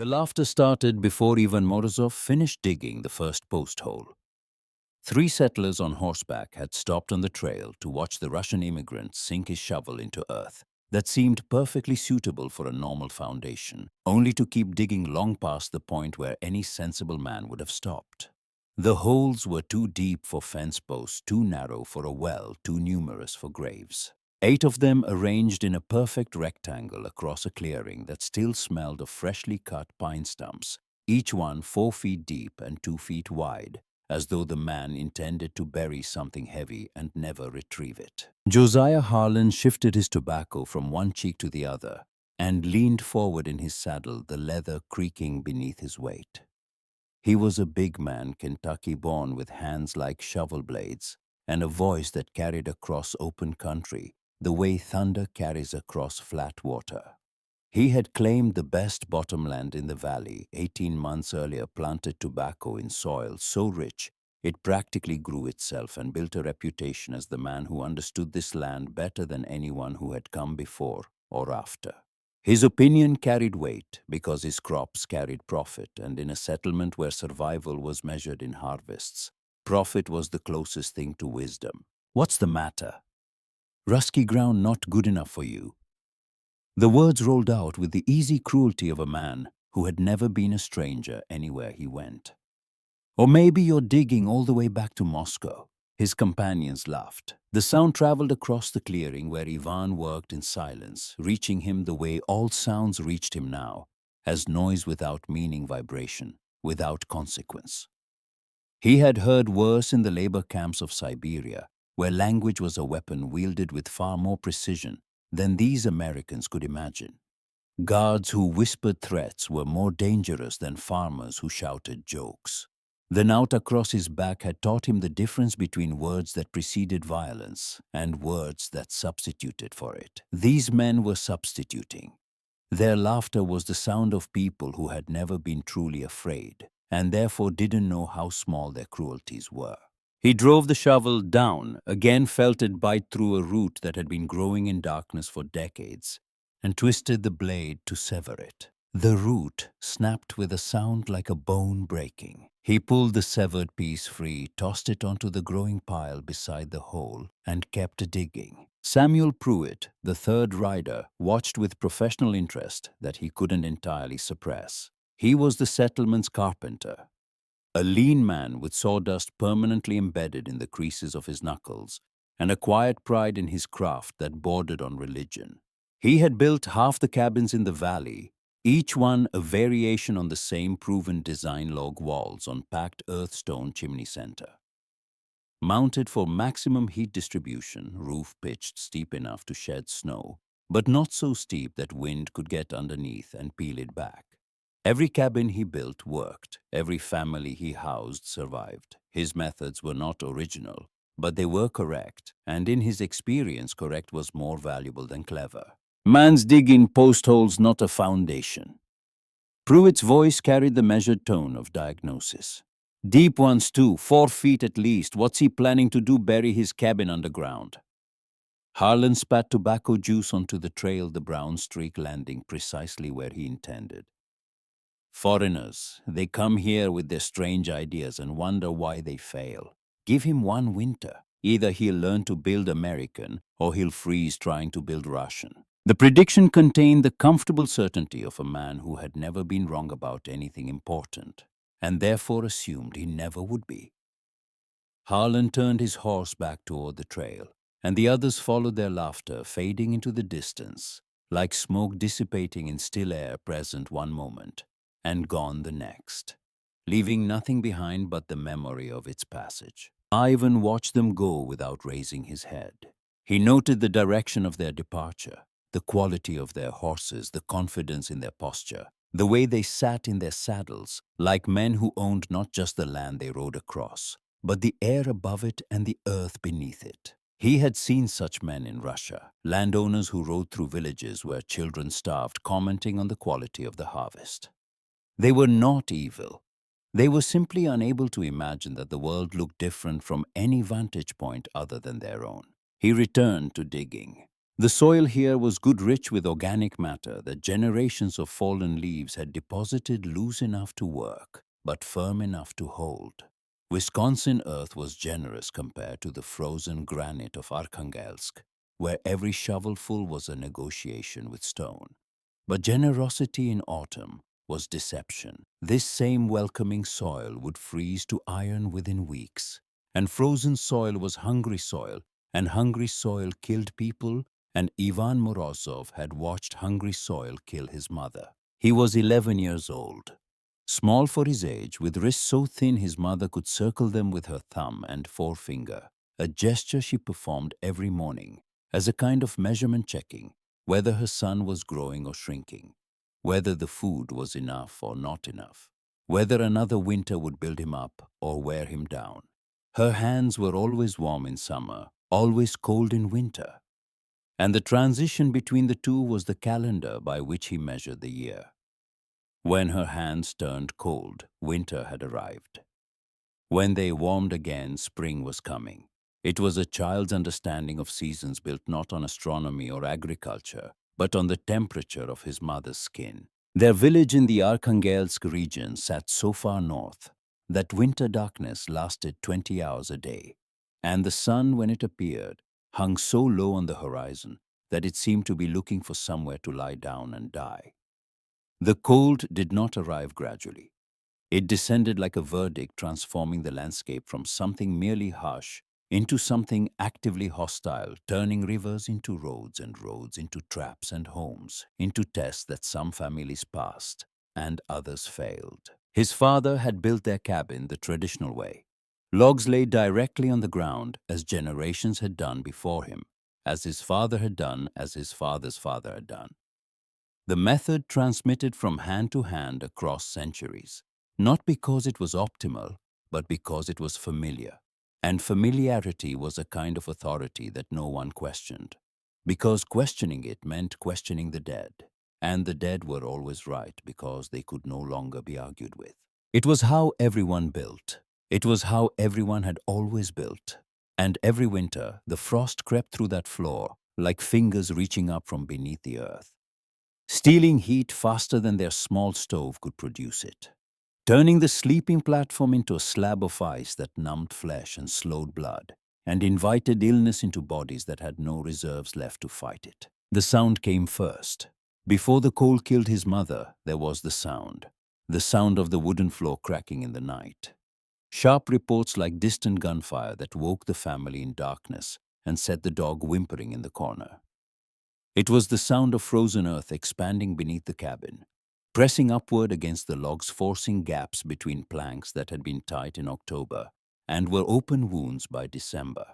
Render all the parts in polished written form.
The laughter started before Ivan Morozov finished digging the first post hole. 3 settlers on horseback had stopped on the trail to watch the Russian immigrant sink his shovel into earth that seemed perfectly suitable for a normal foundation, only to keep digging long past the point where any sensible man would have stopped. The holes were too deep for fence posts, too narrow for a well, too numerous for graves. 8 of them arranged in a perfect rectangle across a clearing that still smelled of freshly cut pine stumps, each one 4 feet deep and 2 feet wide, as though the man intended to bury something heavy and never retrieve it. Josiah Harlan shifted his tobacco from one cheek to the other and leaned forward in his saddle, the leather creaking beneath his weight. He was a big man, Kentucky-born, with hands like shovel blades and a voice that carried across open country the way thunder carries across flat water. He had claimed the best bottomland in the valley, 18 months earlier planted tobacco in soil so rich it practically grew itself, and built a reputation as the man who understood this land better than anyone who had come before or after. His opinion carried weight because his crops carried profit, and in a settlement where survival was measured in harvests, profit was the closest thing to wisdom. "What's the matter? Rusky ground not good enough for you?" The words rolled out with the easy cruelty of a man who had never been a stranger anywhere he went. "Or maybe you're digging all the way back to Moscow." His companions laughed. The sound traveled across the clearing where Ivan worked in silence, reaching him the way all sounds reached him now, as noise without meaning, vibration, without consequence. He had heard worse in the labor camps of Siberia, where language was a weapon wielded with far more precision than these Americans could imagine. Guards who whispered threats were more dangerous than farmers who shouted jokes. The knout across his back had taught him the difference between words that preceded violence and words that substituted for it. These men were substituting. Their laughter was the sound of people who had never been truly afraid, and therefore didn't know how small their cruelties were. He drove the shovel down, again felt it bite through a root that had been growing in darkness for decades, and twisted the blade to sever it. The root snapped with a sound like a bone breaking. He pulled the severed piece free, tossed it onto the growing pile beside the hole, and kept digging. Samuel Pruitt, the third rider, watched with professional interest that he couldn't entirely suppress. He was the settlement's carpenter, a lean man with sawdust permanently embedded in the creases of his knuckles, and a quiet pride in his craft that bordered on religion. He had built half the cabins in the valley, each one a variation on the same proven design log walls on packed earth stone chimney center. Mounted for maximum heat distribution, roof pitched steep enough to shed snow, but not so steep that wind could get underneath and peel it back. Every cabin he built worked. Every family he housed survived. His methods were not original, but they were correct, and in his experience, correct was more valuable than clever. "Man's digging post holes, not a foundation." Pruitt's voice carried the measured tone of diagnosis. "Deep ones too, 4 feet at least. What's he planning to do, bury his cabin underground?" Harlan spat tobacco juice onto the trail, the brown streak landing precisely where he intended. "Foreigners, they come here with their strange ideas and wonder why they fail. Give him 1 winter. Either he'll learn to build American or he'll freeze trying to build Russian." The prediction contained the comfortable certainty of a man who had never been wrong about anything important, and therefore assumed he never would be. Harlan turned his horse back toward the trail, and the others followed their laughter, fading into the distance, like smoke dissipating in still air present one moment and gone the next, leaving nothing behind but the memory of its passage. Ivan watched them go without raising his head. He noted the direction of their departure, the quality of their horses, the confidence in their posture, the way they sat in their saddles, like men who owned not just the land they rode across, but the air above it and the earth beneath it. He had seen such men in Russia, landowners who rode through villages where children starved, commenting on the quality of the harvest. They were not evil. They were simply unable to imagine that the world looked different from any vantage point other than their own. He returned to digging. The soil here was good rich with organic matter that generations of fallen leaves had deposited loose enough to work, but firm enough to hold. Wisconsin earth was generous compared to the frozen granite of Arkhangelsk, where every shovelful was a negotiation with stone. But generosity in autumn was deception. This same welcoming soil would freeze to iron within weeks. And frozen soil was hungry soil, and hungry soil killed people, and Ivan Morozov had watched hungry soil kill his mother. He was 11 years old. Small for his age, with wrists so thin his mother could circle them with her thumb and forefinger, a gesture she performed every morning as a kind of measurement checking whether her son was growing or shrinking, whether the food was enough or not enough, whether another winter would build him up or wear him down. Her hands were always warm in summer, always cold in winter. And the transition between the two was the calendar by which he measured the year. When her hands turned cold, winter had arrived. When they warmed again, spring was coming. It was a child's understanding of seasons built not on astronomy or agriculture, but on the temperature of his mother's skin. Their village in the Arkhangelsk region sat so far north that winter darkness lasted 20 hours a day, and the sun, when it appeared, hung so low on the horizon that it seemed to be looking for somewhere to lie down and die. The cold did not arrive gradually. It descended like a verdict, transforming the landscape from something merely harsh into something actively hostile, turning rivers into roads and roads into traps and homes, into tests that some families passed and others failed. His father had built their cabin the traditional way. Logs laid directly on the ground as generations had done before him, as his father had done, as his father's father had done. The method transmitted from hand to hand across centuries, not because it was optimal, but because it was familiar. And familiarity was a kind of authority that no one questioned, because questioning it meant questioning the dead, and the dead were always right because they could no longer be argued with. It was how everyone built. It was how everyone had always built. And every winter, the frost crept through that floor like fingers reaching up from beneath the earth, stealing heat faster than their small stove could produce it, turning the sleeping platform into a slab of ice that numbed flesh and slowed blood, and invited illness into bodies that had no reserves left to fight it. The sound came first. Before the cold killed his mother, there was the sound of the wooden floor cracking in the night. Sharp reports like distant gunfire that woke the family in darkness and set the dog whimpering in the corner. It was the sound of frozen earth expanding beneath the cabin, pressing upward against the logs, forcing gaps between planks that had been tight in October and were open wounds by December.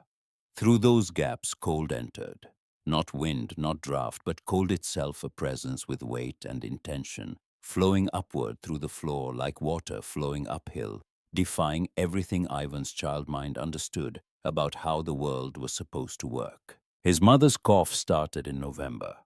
Through those gaps, cold entered. Not wind, not draft, but cold itself, a presence with weight and intention, flowing upward through the floor like water flowing uphill, defying everything Ivan's child mind understood about how the world was supposed to work. His mother's cough started in November.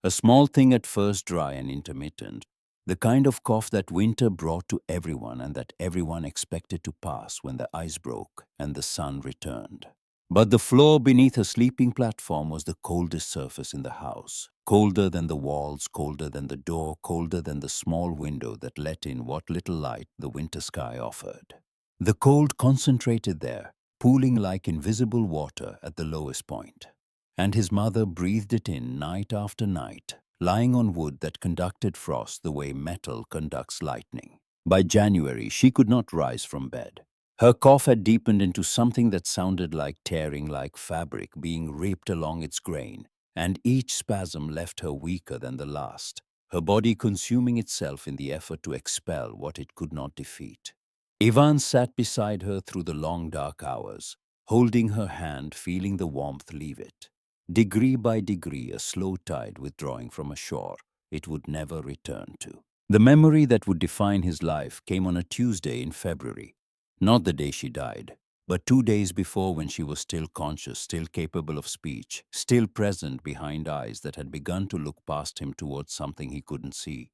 A small thing at first, dry and intermittent, the kind of cough that winter brought to everyone and that everyone expected to pass when the ice broke and the sun returned. But the floor beneath her sleeping platform was the coldest surface in the house, colder than the walls, colder than the door, colder than the small window that let in what little light the winter sky offered. The cold concentrated there, pooling like invisible water at the lowest point. And his mother breathed it in night after night, lying on wood that conducted frost the way metal conducts lightning. By January, she could not rise from bed. Her cough had deepened into something that sounded like tearing, like fabric being ripped along its grain, and each spasm left her weaker than the last, her body consuming itself in the effort to expel what it could not defeat. Ivan sat beside her through the long dark hours, holding her hand, feeling the warmth leave it. Degree by degree, a slow tide withdrawing from a shore it would never return to. The memory that would define his life came on a Tuesday in February, not the day she died, but 2 days before, when she was still conscious, still capable of speech, still present behind eyes that had begun to look past him towards something he couldn't see.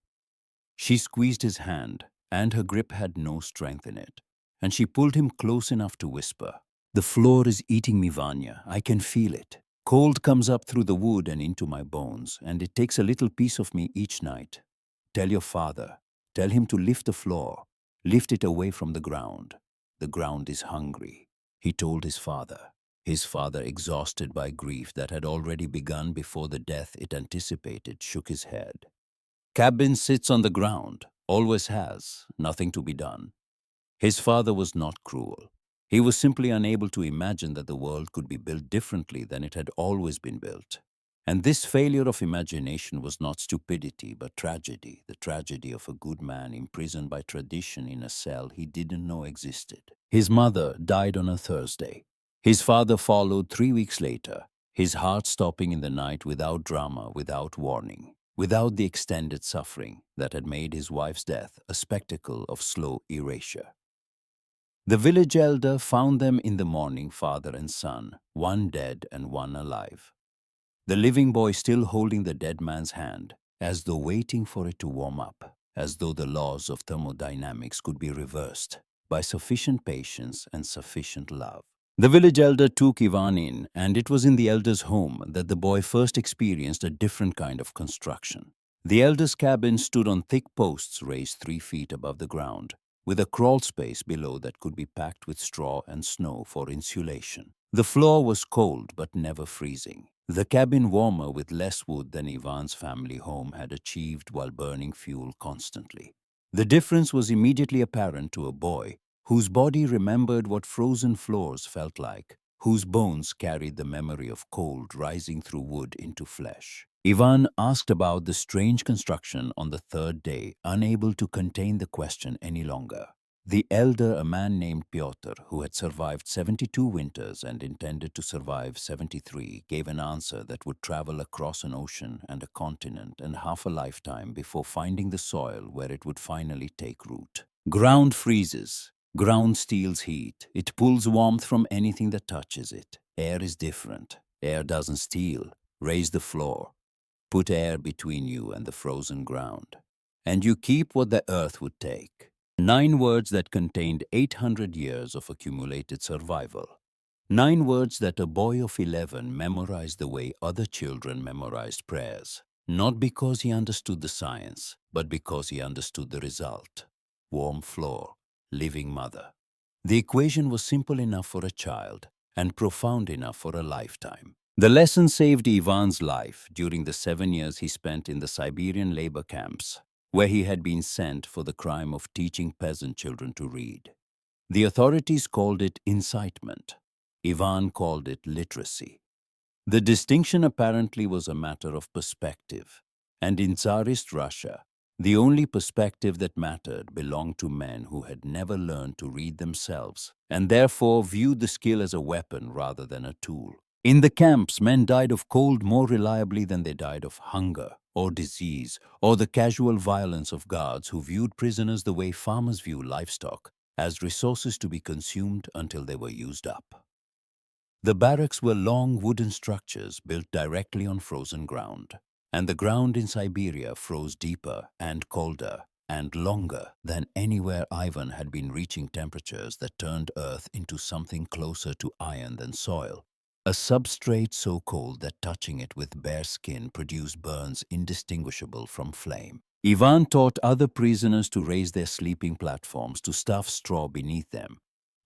She squeezed his hand, and her grip had no strength in it, and she pulled him close enough to whisper, "The floor is eating me, Vanya. I can feel it." Cold comes up through the wood and into my bones, and it takes a little piece of me each night. Tell your father. Tell him to lift the floor. Lift it away from the ground. The ground is hungry, he told his father. His father, exhausted by grief that had already begun before the death it anticipated, shook his head. Cabin sits on the ground, always has, nothing to be done. His father was not cruel. He was simply unable to imagine that the world could be built differently than it had always been built. And this failure of imagination was not stupidity, but tragedy, the tragedy of a good man imprisoned by tradition in a cell he didn't know existed. His mother died on a Thursday. His father followed 3 weeks later, his heart stopping in the night without drama, without warning, without the extended suffering that had made his wife's death a spectacle of slow erasure. The village elder found them in the morning, father and son, one dead and one alive. The living boy still holding the dead man's hand, as though waiting for it to warm up, as though the laws of thermodynamics could be reversed by sufficient patience and sufficient love. The village elder took Ivan in, and it was in the elder's home that the boy first experienced a different kind of construction. The elder's cabin stood on thick posts raised 3 feet above the ground, with a crawl space below that could be packed with straw and snow for insulation. The floor was cold but never freezing. The cabin warmer with less wood than Ivan's family home had achieved while burning fuel constantly. The difference was immediately apparent to a boy whose body remembered what frozen floors felt like, whose bones carried the memory of cold rising through wood into flesh. Ivan asked about the strange construction on the third day, unable to contain the question any longer. The elder, a man named Pyotr, who had survived 72 winters and intended to survive 73, gave an answer that would travel across an ocean and a continent and half a lifetime before finding the soil where it would finally take root. Ground freezes. Ground steals heat. It pulls warmth from anything that touches it. Air is different. Air doesn't steal. Raise the floor. Put air between you and the frozen ground, and you keep what the earth would take. 9 words that contained 800 years of accumulated survival. 9 words that a boy of 11 memorized the way other children memorized prayers, not because he understood the science, but because he understood the result. Warm floor, living mother. The equation was simple enough for a child and profound enough for a lifetime. The lesson saved Ivan's life during the 7 years he spent in the Siberian labor camps, where he had been sent for the crime of teaching peasant children to read. The authorities called it incitement. Ivan called it literacy. The distinction apparently was a matter of perspective, and in Tsarist Russia, the only perspective that mattered belonged to men who had never learned to read themselves, and therefore viewed the skill as a weapon rather than a tool. In the camps, men died of cold more reliably than they died of hunger or disease or the casual violence of guards who viewed prisoners the way farmers view livestock, as resources to be consumed until they were used up. The barracks were long wooden structures built directly on frozen ground, and the ground in Siberia froze deeper and colder and longer than anywhere Ivan had been, reaching temperatures that turned earth into something closer to iron than soil. A substrate so cold that touching it with bare skin produced burns indistinguishable from flame. Ivan taught other prisoners to raise their sleeping platforms, to stuff straw beneath them,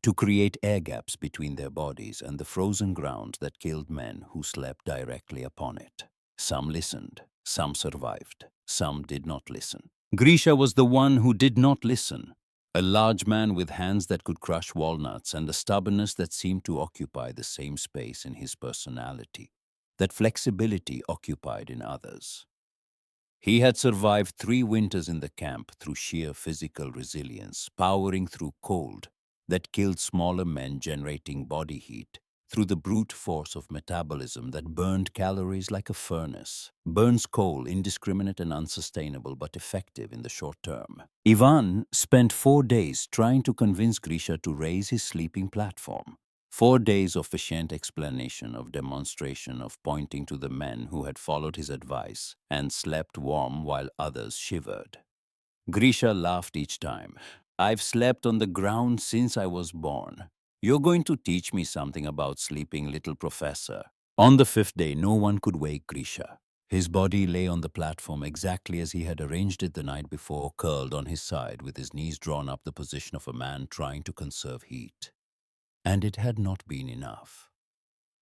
to create air gaps between their bodies and the frozen ground that killed men who slept directly upon it. Some listened, some survived, some did not listen. Grisha was the one who did not listen. A large man with hands that could crush walnuts and a stubbornness that seemed to occupy the same space in his personality, that flexibility occupied in others. He had survived 3 winters in the camp through sheer physical resilience, powering through cold that killed smaller men, generating body heat through the brute force of metabolism that burned calories like a furnace, burns coal, indiscriminate and unsustainable but effective in the short term. Ivan spent 4 days trying to convince Grisha to raise his sleeping platform. 4 days of patient explanation, of demonstration, of pointing to the men who had followed his advice and slept warm while others shivered. Grisha laughed each time. "I've slept on the ground since I was born. You're going to teach me something about sleeping, little professor." On the fifth day, no one could wake Grisha. His body lay on the platform exactly as he had arranged it the night before, curled on his side with his knees drawn up, the position of a man trying to conserve heat. And it had not been enough.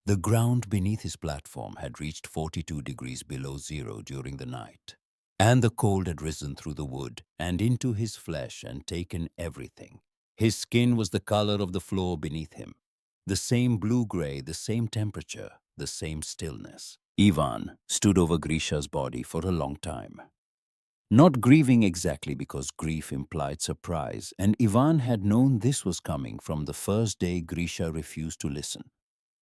The ground beneath his platform had reached 42 degrees below zero during the night, and the cold had risen through the wood and into his flesh and taken everything. His skin was the color of the floor beneath him, the same blue-gray, the same temperature, the same stillness. Ivan stood over Grisha's body for a long time, not grieving exactly because grief implied surprise, and Ivan had known this was coming from the first day Grisha refused to listen.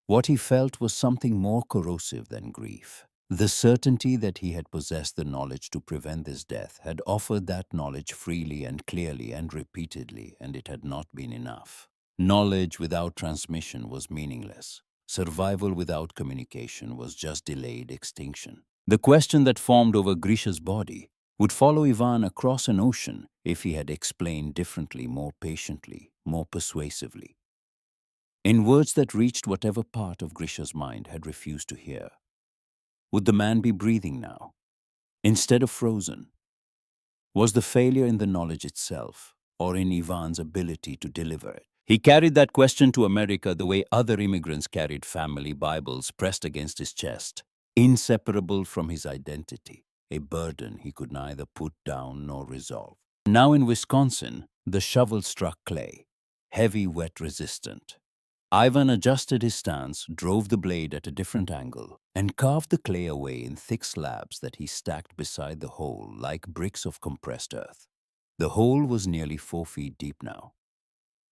What he felt was something more corrosive than grief. The certainty that he had possessed the knowledge to prevent this death, had offered that knowledge freely and clearly and repeatedly, and it had not been enough. Knowledge without transmission was meaningless. Survival without communication was just delayed extinction. The question that formed over Grisha's body would follow Ivan across an ocean if he had explained differently, more patiently, more persuasively, in words that reached whatever part of Grisha's mind had refused to hear. Would the man be breathing now, instead of frozen? Was the failure in the knowledge itself, or in Ivan's ability to deliver it? He carried that question to America the way other immigrants carried family Bibles pressed against his chest, inseparable from his identity, a burden he could neither put down nor resolve. Now in Wisconsin, the shovel struck clay, heavy, wet, resistant. Ivan adjusted his stance, drove the blade at a different angle, and carved the clay away in thick slabs that he stacked beside the hole like bricks of compressed earth. The hole was nearly 4 feet deep now.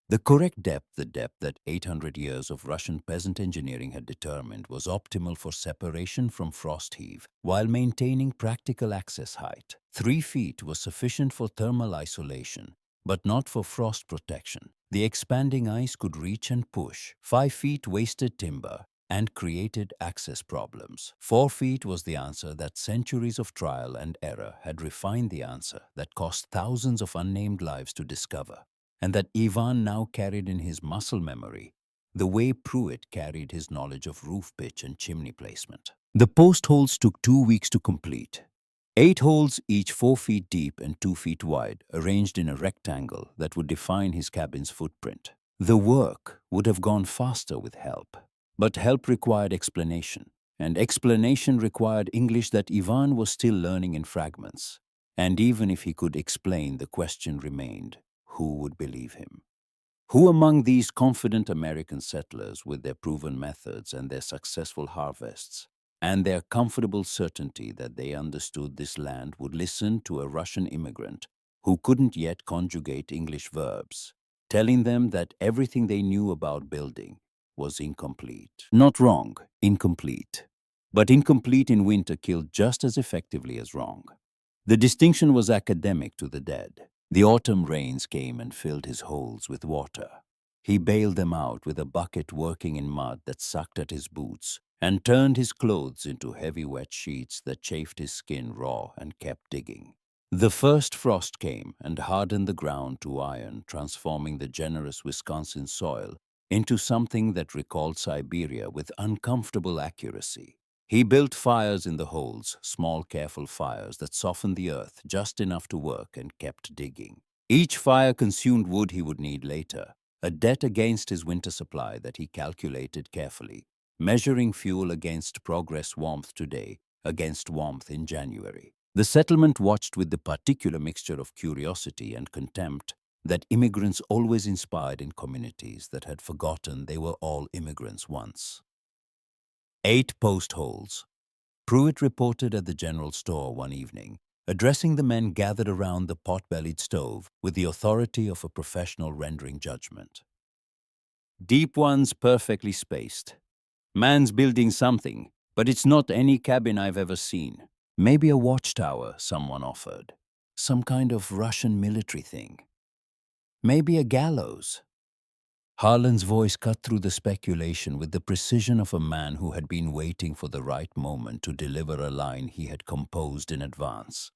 The correct depth, the depth that 800 years of Russian peasant engineering had determined, was optimal for separation from frost heave while maintaining practical access height. 3 feet was sufficient for thermal isolation, but not for frost protection. The expanding ice could reach and push. 5 feet wasted timber and created access problems. 4 feet was the answer that centuries of trial and error had refined, the answer that cost thousands of unnamed lives to discover, and that Ivan now carried in his muscle memory, the way Pruitt carried his knowledge of roof pitch and chimney placement. The post holes took 2 weeks to complete. 8 holes, each 4 feet deep and 2 feet wide, arranged in a rectangle that would define his cabin's footprint. The work would have gone faster with help, but help required explanation, and explanation required English that Ivan was still learning in fragments. And even if he could explain, the question remained: who would believe him? Who among these confident American settlers, with their proven methods and their successful harvests, and their comfortable certainty that they understood this land, would listen to a Russian immigrant who couldn't yet conjugate English verbs, telling them that everything they knew about building was incomplete? Not wrong, incomplete. But incomplete in winter killed just as effectively as wrong. The distinction was academic to the dead. The autumn rains came and filled his holes with water. He bailed them out with a bucket, working in mud that sucked at his boots, and turned his clothes into heavy wet sheets that chafed his skin raw, and kept digging. The first frost came and hardened the ground to iron, transforming the generous Wisconsin soil into something that recalled Siberia with uncomfortable accuracy. He built fires in the holes, small, careful fires that softened the earth just enough to work, and kept digging. Each fire consumed wood he would need later, a debt against his winter supply that he calculated carefully, measuring fuel against progress, warmth today against warmth in January. The settlement watched with the particular mixture of curiosity and contempt that immigrants always inspired in communities that had forgotten they were all immigrants once. 8 post holes. Pruitt reported at the general store one evening, addressing the men gathered around the pot-bellied stove with the authority of a professional rendering judgment. Deep ones, perfectly spaced. Man's building something, but it's not any cabin I've ever seen. Maybe a watchtower, someone offered. Some kind of Russian military thing. Maybe a gallows. Harlan's voice cut through the speculation with the precision of a man who had been waiting for the right moment to deliver a line he had composed in advance.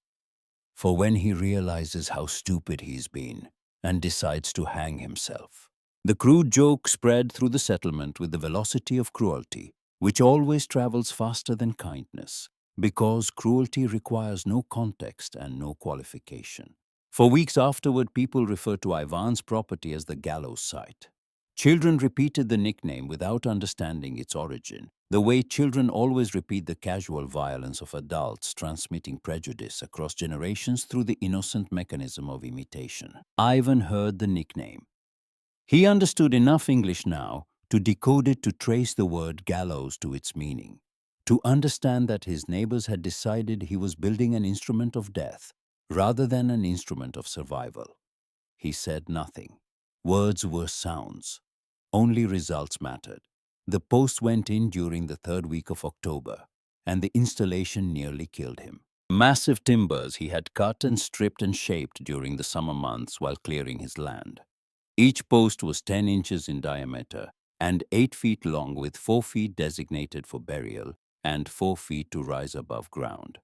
For when he realizes how stupid he's been and decides to hang himself. The crude joke spread through the settlement with the velocity of cruelty, which always travels faster than kindness, because cruelty requires no context and no qualification. For weeks afterward, people referred to Ivan's property as the gallows site. Children repeated the nickname without understanding its origin, the way children always repeat the casual violence of adults, transmitting prejudice across generations through the innocent mechanism of imitation. Ivan heard the nickname. He understood enough English now to decode it, to trace the word gallows to its meaning, to understand that his neighbors had decided he was building an instrument of death rather than an instrument of survival. He said nothing. Words were sounds. Only results mattered. The post went in during the third week of October, and the installation nearly killed him. Massive timbers he had cut and stripped and shaped during the summer months while clearing his land. Each post was 10 inches in diameter and 8 feet long, with 4 feet designated for burial and 4 feet to rise above ground.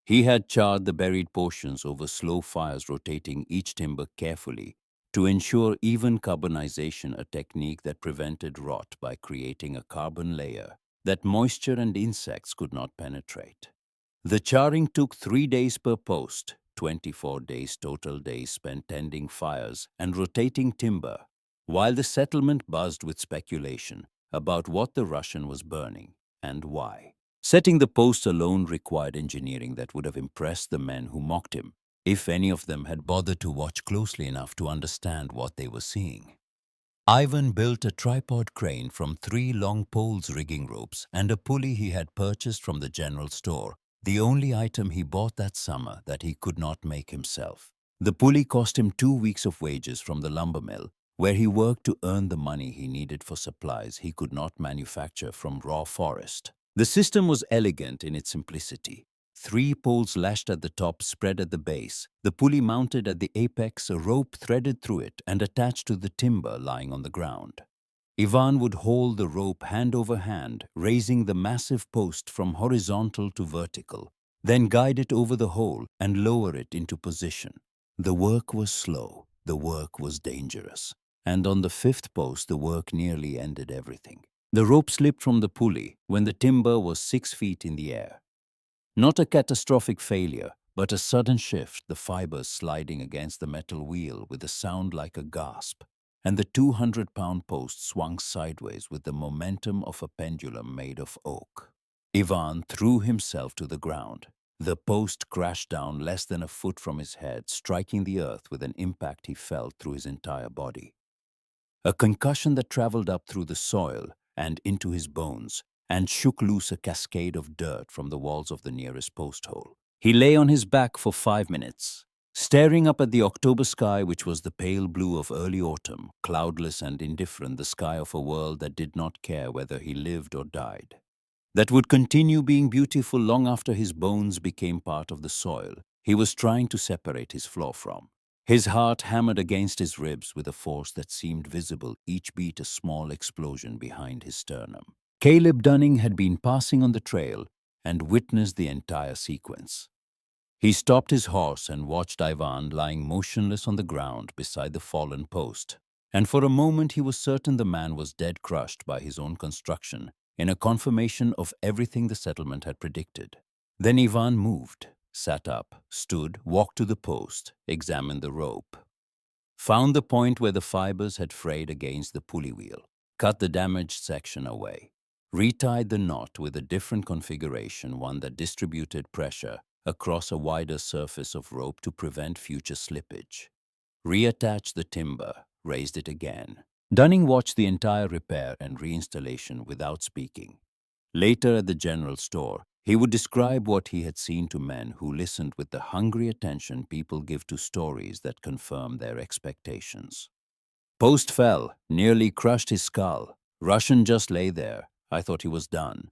He had charred the buried portions over slow fires, rotating each timber carefully to ensure even carbonization, a technique that prevented rot by creating a carbon layer that moisture and insects could not penetrate. The charring took 3 days per post, 24 days total days spent tending fires and rotating timber, while the settlement buzzed with speculation about what the Russian was burning and why. Setting the posts alone required engineering that would have impressed the men who mocked him, if any of them had bothered to watch closely enough to understand what they were seeing. Ivan built a tripod crane from 3 long poles, rigging ropes, and a pulley he had purchased from the general store, the only item he bought that summer that he could not make himself. The pulley cost him 2 weeks of wages from the lumber mill, where he worked to earn the money he needed for supplies he could not manufacture from raw forest. The system was elegant in its simplicity. 3 poles lashed at the top, spread at the base, the pulley mounted at the apex, a rope threaded through it and attached to the timber lying on the ground. Ivan would hold the rope hand over hand, raising the massive post from horizontal to vertical, then guide it over the hole and lower it into position. The work was slow, the work was dangerous, and on the 5th post the work nearly ended everything. The rope slipped from the pulley when the timber was 6 feet in the air. Not a catastrophic failure, but a sudden shift, the fibers sliding against the metal wheel with a sound like a gasp, and the 200-pound post swung sideways with the momentum of a pendulum made of oak. Ivan threw himself to the ground. The post crashed down less than a foot from his head, striking the earth with an impact he felt through his entire body. A concussion that traveled up through the soil and into his bones, and shook loose a cascade of dirt from the walls of the nearest post hole. He lay on his back for 5 minutes, staring up at the October sky, which was the pale blue of early autumn, cloudless and indifferent, the sky of a world that did not care whether he lived or died, that would continue being beautiful long after his bones became part of the soil he was trying to separate his floor from. His heart hammered against his ribs with a force that seemed visible, each beat a small explosion behind his sternum. Caleb Dunning had been passing on the trail and witnessed the entire sequence. He stopped his horse and watched Ivan lying motionless on the ground beside the fallen post, and for a moment he was certain the man was dead, crushed by his own construction, in a confirmation of everything the settlement had predicted. Then Ivan moved, sat up, stood, walked to the post, examined the rope, found the point where the fibers had frayed against the pulley wheel, cut the damaged section away, retied the knot with a different configuration, one that distributed pressure across a wider surface of rope to prevent future slippage, reattached the timber, raised it again. Dunning watched the entire repair and reinstallation without speaking. Later at the general store, he would describe what he had seen to men who listened with the hungry attention people give to stories that confirm their expectations. Post fell, nearly crushed his skull. Russian just lay there. I thought he was done.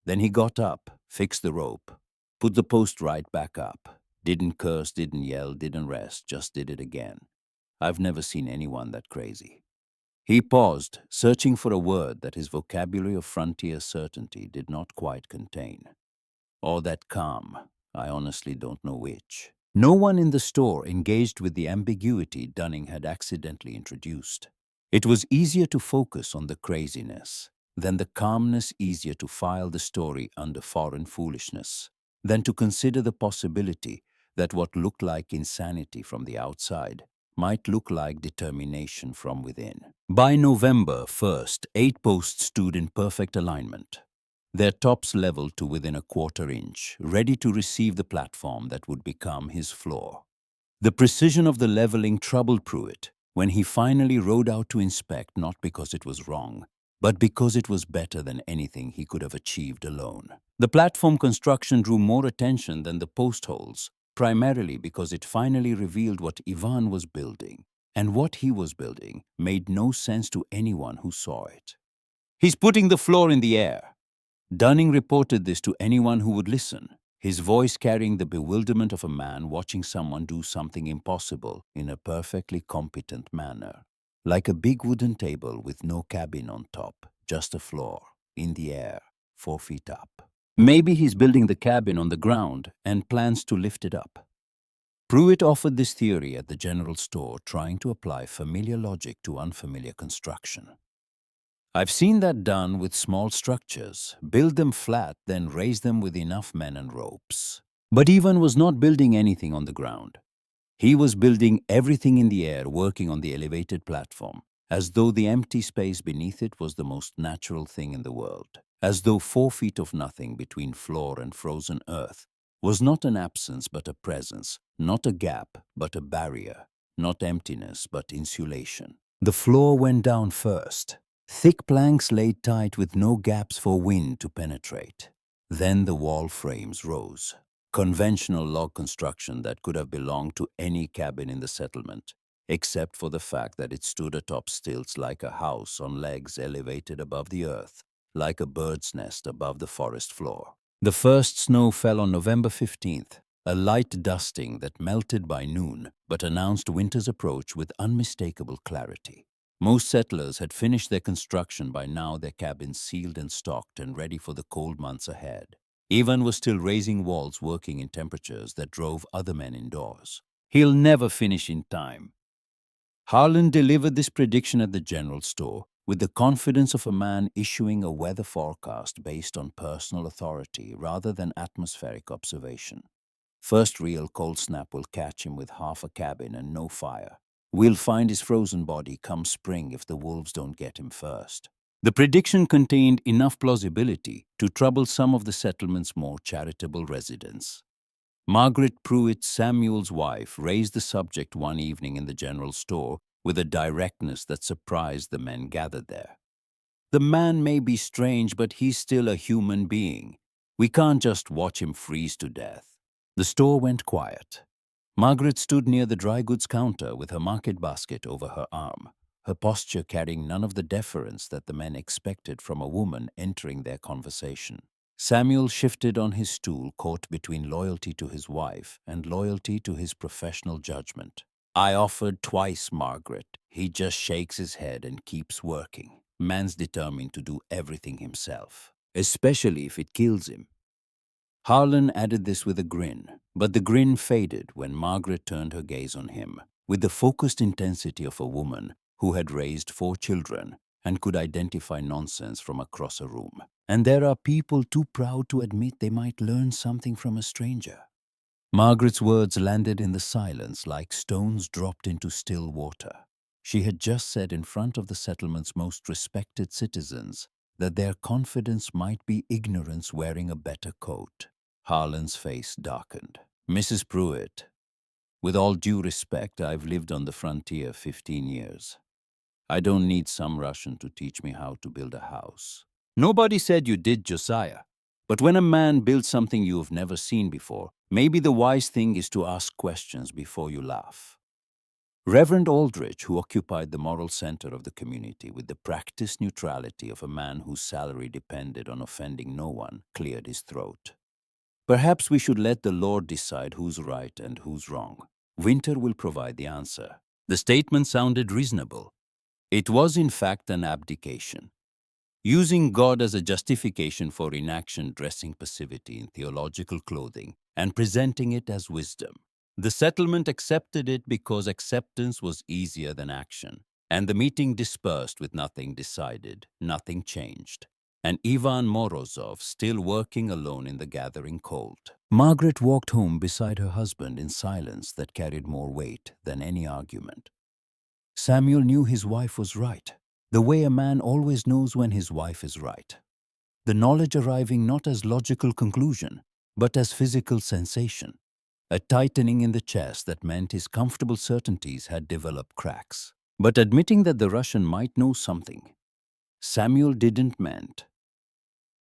Then he got up, fixed the rope, put the post right back up. Didn't curse, didn't yell, didn't rest, just did it again. I've never seen anyone that crazy. He paused, searching for a word that his vocabulary of frontier certainty did not quite contain. Or that calm, I honestly don't know which. No one in the store engaged with the ambiguity Dunning had accidentally introduced. It was easier to focus on the craziness. then the calmness easier to file the story under foreign foolishness, than to consider the possibility that what looked like insanity from the outside might look like determination from within. By November 1st, 8 posts stood in perfect alignment, their tops leveled to within a quarter inch, ready to receive the platform that would become his floor. The precision of the leveling troubled Pruitt when he finally rode out to inspect, not because it was wrong, but because it was better than anything he could have achieved alone. The platform construction drew more attention than the post holes, primarily because it finally revealed what Ivan was building, and what he was building made no sense to anyone who saw it. "He's putting the floor in the air." Dunning reported this to anyone who would listen, his voice carrying the bewilderment of a man watching someone do something impossible in a perfectly competent manner. Like a big wooden table with no cabin on top, just a floor, in the air, 4 feet up. Maybe he's building the cabin on the ground and plans to lift it up. Pruitt offered this theory at the general store, trying to apply familiar logic to unfamiliar construction. "I've seen that done with small structures. Build them flat, then raise them with enough men and ropes." But Ivan was not building anything on the ground. He was building everything in the air, working on the elevated platform, as though the empty space beneath it was the most natural thing in the world, as though 4 feet of nothing between floor and frozen earth was not an absence but a presence, not a gap but a barrier, not emptiness but insulation. The floor went down first, thick planks laid tight with no gaps for wind to penetrate. Then the wall frames rose. Conventional log construction that could have belonged to any cabin in the settlement, except for the fact that it stood atop stilts like a house on legs elevated above the earth, like a bird's nest above the forest floor. The first snow fell on November 15th, a light dusting that melted by noon but announced winter's approach with unmistakable clarity. Most settlers had finished their construction by now, their cabins sealed and stocked and ready for the cold months ahead. Ivan was still raising walls, working in temperatures that drove other men indoors. "He'll never finish in time." Harlan delivered this prediction at the general store with the confidence of a man issuing a weather forecast based on personal authority rather than atmospheric observation. "First real cold snap will catch him with half a cabin and no fire. We'll find his frozen body come spring if the wolves don't get him first." The prediction contained enough plausibility to trouble some of the settlement's more charitable residents. Margaret Pruitt, Samuel's wife, raised the subject one evening in the general store with a directness that surprised the men gathered there. "The man may be strange, but he's still a human being. We can't just watch him freeze to death." The store went quiet. Margaret stood near the dry goods counter with her market basket over her arm, her posture carrying none of the deference that the men expected from a woman entering their conversation. Samuel shifted on his stool, caught between loyalty to his wife and loyalty to his professional judgment. "I offered twice, Margaret. He just shakes his head and keeps working. Man's determined to do everything himself, especially if it kills him." Harlan added this with a grin, but the grin faded when Margaret turned her gaze on him with the focused intensity of a woman who had raised 4 children and could identify nonsense from across a room. "And there are people too proud to admit they might learn something from a stranger." Margaret's words landed in the silence like stones dropped into still water. She had just said in front of the settlement's most respected citizens that their confidence might be ignorance wearing a better coat. Harlan's face darkened. "Mrs. Pruitt, with all due respect, I've lived on the frontier 15 years. I don't need some Russian to teach me how to build a house." "Nobody said you did, Josiah. But when a man builds something you've never seen before, maybe the wise thing is to ask questions before you laugh." Reverend Aldrich, who occupied the moral center of the community with the practiced neutrality of a man whose salary depended on offending no one, cleared his throat. "Perhaps we should let the Lord decide who's right and who's wrong. Winter will provide the answer." The statement sounded reasonable. It was in fact an abdication. Using God as a justification for inaction, dressing passivity in theological clothing, and presenting it as wisdom. The settlement accepted it because acceptance was easier than action. And the meeting dispersed with nothing decided, nothing changed, and Ivan Morozov still working alone in the gathering cold. Margaret walked home beside her husband in silence that carried more weight than any argument. Samuel knew his wife was right, the way a man always knows when his wife is right. The knowledge arriving not as logical conclusion, but as physical sensation, a tightening in the chest that meant his comfortable certainties had developed cracks. But admitting that the Russian might know something, Samuel didn't meant.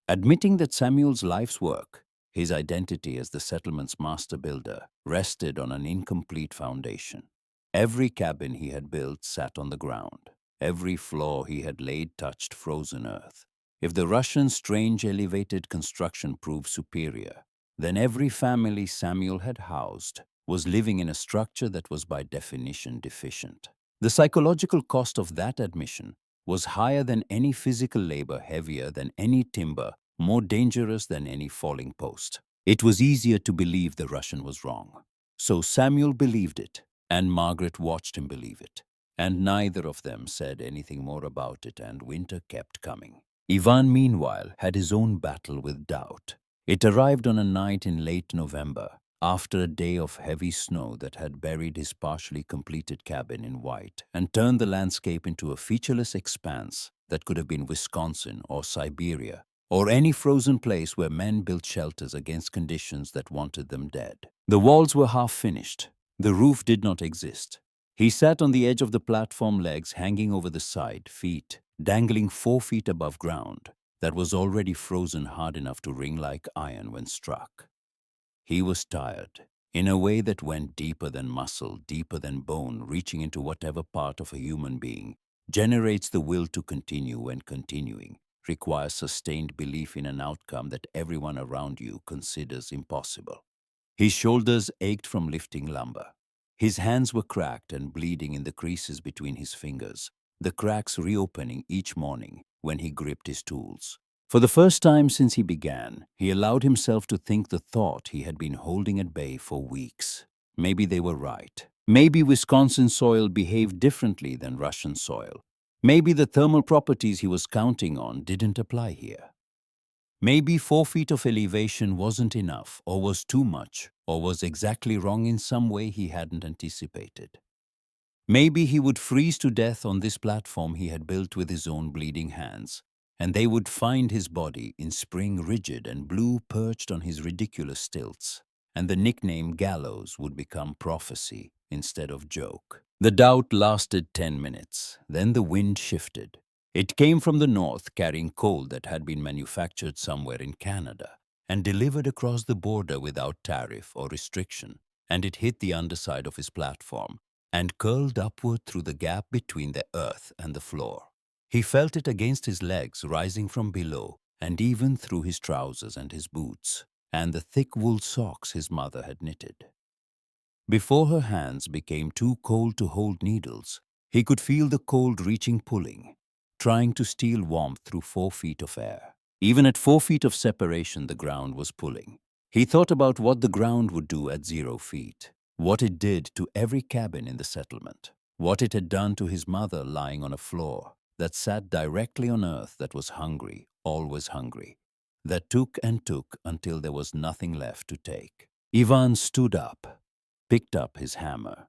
Admitting that Samuel's life's work, his identity as the settlement's master builder, rested on an incomplete foundation. Every cabin he had built sat on the ground. Every floor he had laid touched frozen earth. If the Russian strange elevated construction proved superior, then every family Samuel had housed was living in a structure that was by definition deficient. The psychological cost of that admission was higher than any physical labor, heavier than any timber, more dangerous than any falling post. It was easier to believe the Russian was wrong. So Samuel believed it, and Margaret watched him believe it. And neither of them said anything more about it, and winter kept coming. Ivan, meanwhile, had his own battle with doubt. It arrived on a night in late November, after a day of heavy snow that had buried his partially completed cabin in white and turned the landscape into a featureless expanse that could have been Wisconsin or Siberia, or any frozen place where men built shelters against conditions that wanted them dead. The walls were half finished. The roof did not exist. He sat on the edge of the platform, legs hanging over the side, feet dangling 4 feet above ground that was already frozen hard enough to ring like iron when struck. He was tired, in a way that went deeper than muscle, deeper than bone, reaching into whatever part of a human being generates the will to continue when continuing requires sustained belief in an outcome that everyone around you considers impossible. His shoulders ached from lifting lumber. His hands were cracked and bleeding in the creases between his fingers, the cracks reopening each morning when he gripped his tools. For the first time since he began, he allowed himself to think the thought he had been holding at bay for weeks. Maybe they were right. Maybe Wisconsin soil behaved differently than Russian soil. Maybe the thermal properties he was counting on didn't apply here. Maybe 4 feet of elevation wasn't enough, or was too much, or was exactly wrong in some way he hadn't anticipated. Maybe he would freeze to death on this platform he had built with his own bleeding hands, and they would find his body in spring rigid and blue perched on his ridiculous stilts, and the nickname Gallows would become prophecy instead of joke. The doubt lasted 10 minutes. Then the wind shifted. It came from the north, carrying coal that had been manufactured somewhere in Canada and delivered across the border without tariff or restriction, and it hit the underside of his platform and curled upward through the gap between the earth and the floor. He felt it against his legs rising from below, and even through his trousers and his boots, and the thick wool socks his mother had knitted. Before her hands became too cold to hold needles, he could feel the cold reaching, pulling, trying to steal warmth through 4 feet of air. Even at 4 feet of separation, the ground was pulling. He thought about what the ground would do at 0 feet, what it did to every cabin in the settlement, what it had done to his mother lying on a floor that sat directly on earth that was hungry, always hungry, that took and took until there was nothing left to take. Ivan stood up, picked up his hammer,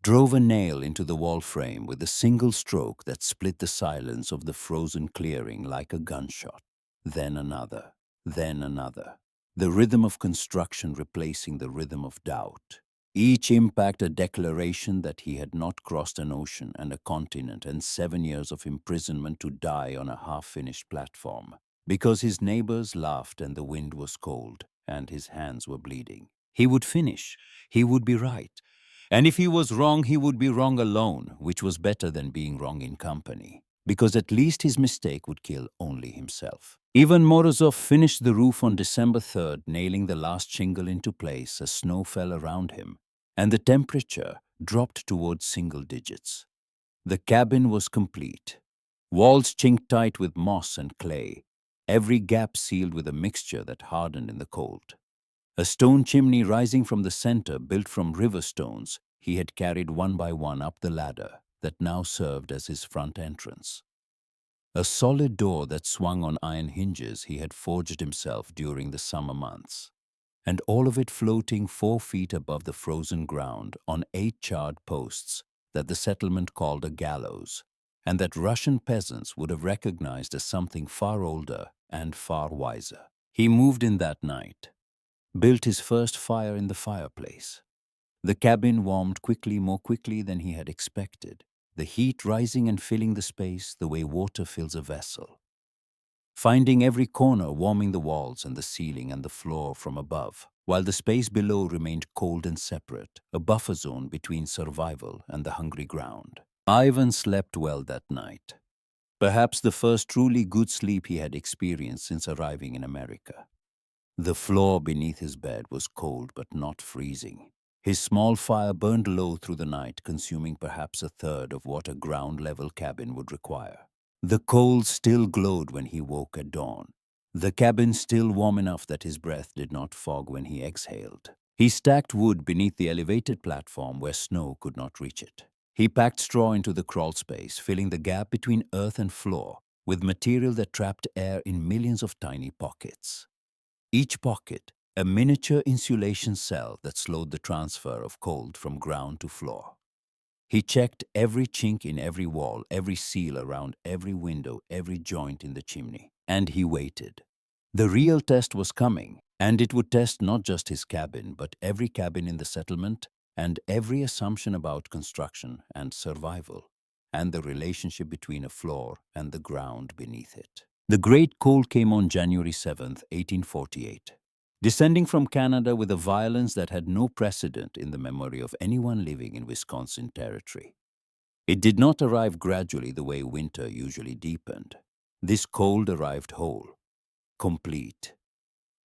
drove a nail into the wall frame with a single stroke that split the silence of the frozen clearing like a gunshot. Then another, the rhythm of construction replacing the rhythm of doubt. Each impact a declaration that he had not crossed an ocean and a continent and 7 years of imprisonment to die on a half-finished platform, because his neighbors laughed and the wind was cold and his hands were bleeding. He would finish. He would be right. And if he was wrong, he would be wrong alone, which was better than being wrong in company, because at least his mistake would kill only himself. Ivan Morozov finished the roof on December 3rd, nailing the last shingle into place as snow fell around him, and the temperature dropped towards single digits. The cabin was complete. Walls chinked tight with moss and clay, every gap sealed with a mixture that hardened in the cold. A stone chimney rising from the center, built from river stones, he had carried one by one up the ladder that now served as his front entrance. A solid door that swung on iron hinges he had forged himself during the summer months, and all of it floating 4 feet above the frozen ground on 8 charred posts that the settlement called a gallows, and that Russian peasants would have recognized as something far older and far wiser. He moved in that night, built his first fire in the fireplace. The cabin warmed quickly, more quickly than he had expected, the heat rising and filling the space the way water fills a vessel, finding every corner warming the walls and the ceiling and the floor from above, while the space below remained cold and separate, a buffer zone between survival and the hungry ground. Ivan slept well that night, perhaps the first truly good sleep he had experienced since arriving in America. The floor beneath his bed was cold but not freezing. His small fire burned low through the night, consuming perhaps a third of what a ground-level cabin would require. The coals still glowed when he woke at dawn, the cabin still warm enough that his breath did not fog when he exhaled. He stacked wood beneath the elevated platform where snow could not reach it. He packed straw into the crawl space, filling the gap between earth and floor with material that trapped air in millions of tiny pockets. Each pocket, a miniature insulation cell that slowed the transfer of cold from ground to floor. He checked every chink in every wall, every seal around every window, every joint in the chimney. And he waited. The real test was coming, and it would test not just his cabin, but every cabin in the settlement and every assumption about construction and survival, and the relationship between a floor and the ground beneath it. The great cold came on January 7th, 1848. Descending from Canada with a violence that had no precedent in the memory of anyone living in Wisconsin Territory. It did not arrive gradually the way winter usually deepened. This cold arrived whole, complete.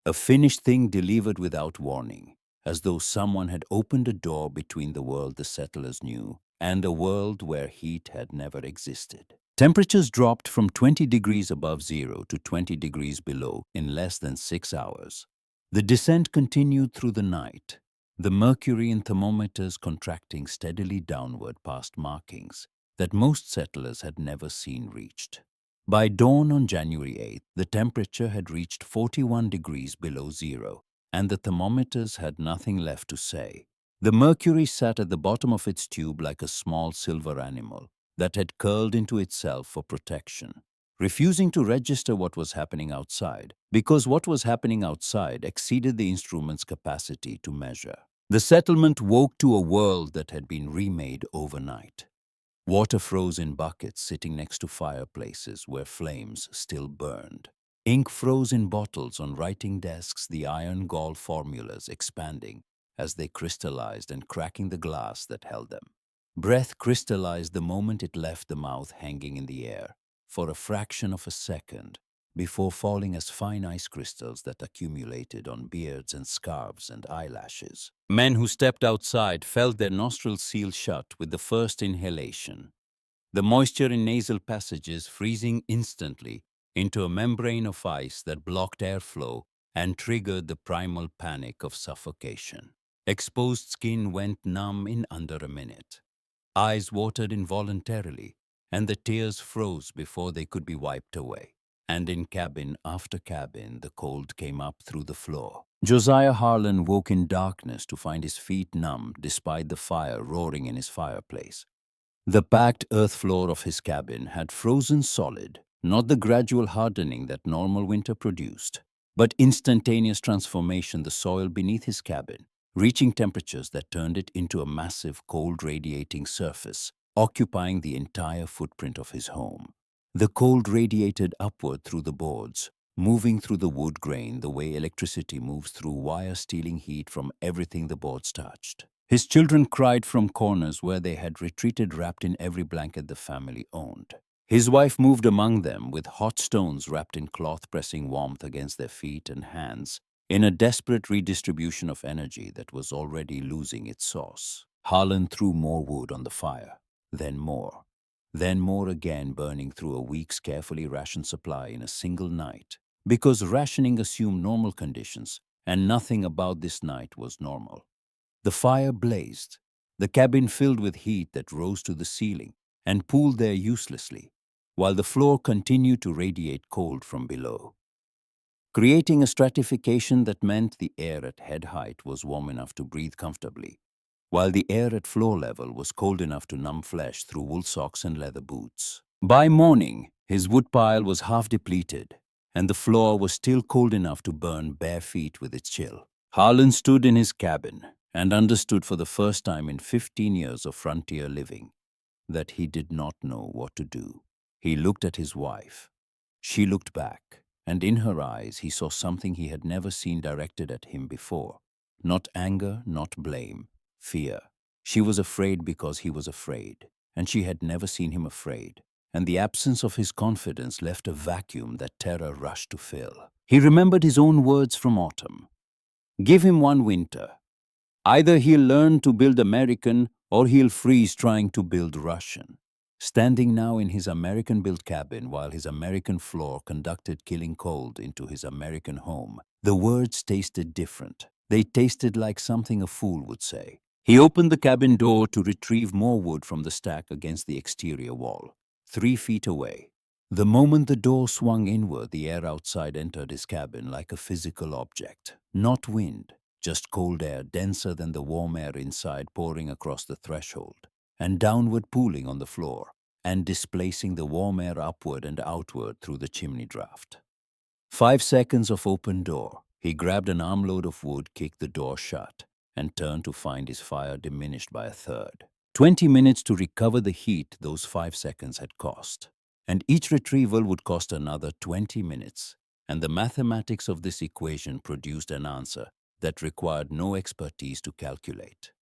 A finished thing delivered without warning, as though someone had opened a door between the world the settlers knew and a world where heat had never existed. Temperatures dropped from 20 degrees above zero to 20 degrees below in less than 6 hours. The descent continued through the night, the mercury in thermometers contracting steadily downward past markings that most settlers had never seen reached. By dawn on January 8th, the temperature had reached 41 degrees below zero, and the thermometers had nothing left to say. The mercury sat at the bottom of its tube like a small silver animal that had curled into itself for protection, refusing to register what was happening outside, because what was happening outside exceeded the instrument's capacity to measure. The settlement woke to a world that had been remade overnight. Water froze in buckets sitting next to fireplaces where flames still burned. Ink froze in bottles on writing desks, the iron gall formulas expanding as they crystallized and cracking the glass that held them. Breath crystallized the moment it left the mouth hanging in the air for a fraction of a second before falling as fine ice crystals that accumulated on beards and scarves and eyelashes. Men who stepped outside felt their nostrils seal shut with the first inhalation, the moisture in nasal passages freezing instantly into a membrane of ice that blocked airflow and triggered the primal panic of suffocation. Exposed skin went numb in under a minute. Eyes watered involuntarily, and the tears froze before they could be wiped away. And in cabin after cabin, the cold came up through the floor. Josiah Harlan woke in darkness to find his feet numb despite the fire roaring in his fireplace. The packed earth floor of his cabin had frozen solid, not the gradual hardening that normal winter produced, but instantaneous transformation the soil beneath his cabin, reaching temperatures that turned it into a massive cold radiating surface, occupying the entire footprint of his home. The cold radiated upward through the boards, moving through the wood grain the way electricity moves through wire, stealing heat from everything the boards touched. His children cried from corners where they had retreated, wrapped in every blanket the family owned. His wife moved among them with hot stones wrapped in cloth, pressing warmth against their feet and hands in a desperate redistribution of energy that was already losing its source. Harlan threw more wood on the fire, then more again, burning through a week's carefully rationed supply in a single night, because rationing assumed normal conditions, and nothing about this night was normal. The fire blazed, the cabin filled with heat that rose to the ceiling, and pooled there uselessly, while the floor continued to radiate cold from below, creating a stratification that meant the air at head height was warm enough to breathe comfortably, while the air at floor level was cold enough to numb flesh through wool socks and leather boots. By morning, his woodpile was half depleted, and the floor was still cold enough to burn bare feet with its chill. Harlan stood in his cabin and understood for the first time in 15 years of frontier living that he did not know what to do. He looked at his wife. She looked back, and in her eyes he saw something he had never seen directed at him before. Not anger, not blame, fear. She was afraid because he was afraid, and she had never seen him afraid, and the absence of his confidence left a vacuum that terror rushed to fill. He remembered his own words from autumn. Give him one winter. Either he'll learn to build American or he'll freeze trying to build Russian. Standing now in his American-built cabin while his American floor conducted killing cold into his American home, the words tasted different. They tasted like something a fool would say. He opened the cabin door to retrieve more wood from the stack against the exterior wall, 3 feet away. The moment the door swung inward, the air outside entered his cabin like a physical object. Not wind, just cold air denser than the warm air inside pouring across the threshold, and downward pooling on the floor, and displacing the warm air upward and outward through the chimney draft. 5 seconds of open door. He grabbed an armload of wood, kicked the door shut, and turned to find his fire diminished by a third. 20 minutes to recover the heat those 5 seconds had cost. And each retrieval would cost another 20 minutes, and the mathematics of this equation produced an answer that required no expertise to calculate.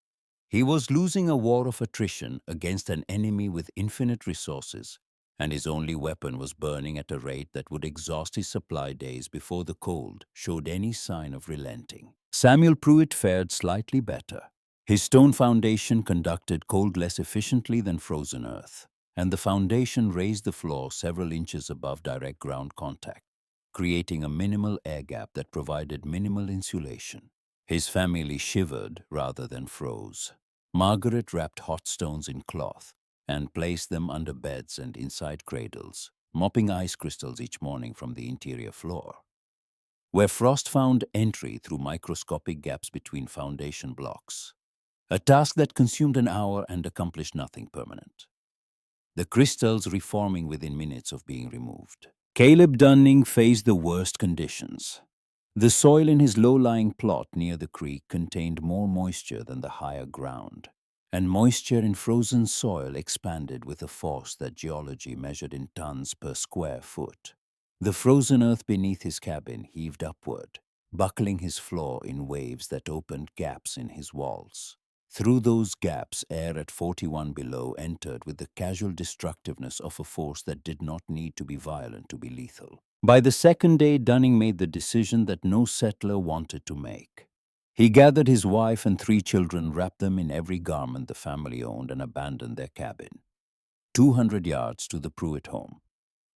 He was losing a war of attrition against an enemy with infinite resources, and his only weapon was burning at a rate that would exhaust his supply days before the cold showed any sign of relenting. Samuel Pruitt fared slightly better. His stone foundation conducted cold less efficiently than frozen earth, and the foundation raised the floor several inches above direct ground contact, creating a minimal air gap that provided minimal insulation. His family shivered rather than froze. Margaret wrapped hot stones in cloth and placed them under beds and inside cradles, mopping ice crystals each morning from the interior floor, where frost found entry through microscopic gaps between foundation blocks, a task that consumed an hour and accomplished nothing permanent, the crystals reforming within minutes of being removed. Caleb Dunning faced the worst conditions. The soil in his low-lying plot near the creek contained more moisture than the higher ground, and moisture in frozen soil expanded with a force that geology measured in tons per square foot. The frozen earth beneath his cabin heaved upward, buckling his floor in waves that opened gaps in his walls. Through those gaps, air at 41 below entered with the casual destructiveness of a force that did not need to be violent to be lethal. By the second day, Dunning made the decision that no settler wanted to make. He gathered his wife and 3 children, wrapped them in every garment the family owned, and abandoned their cabin, 200 yards to the Pruitt home.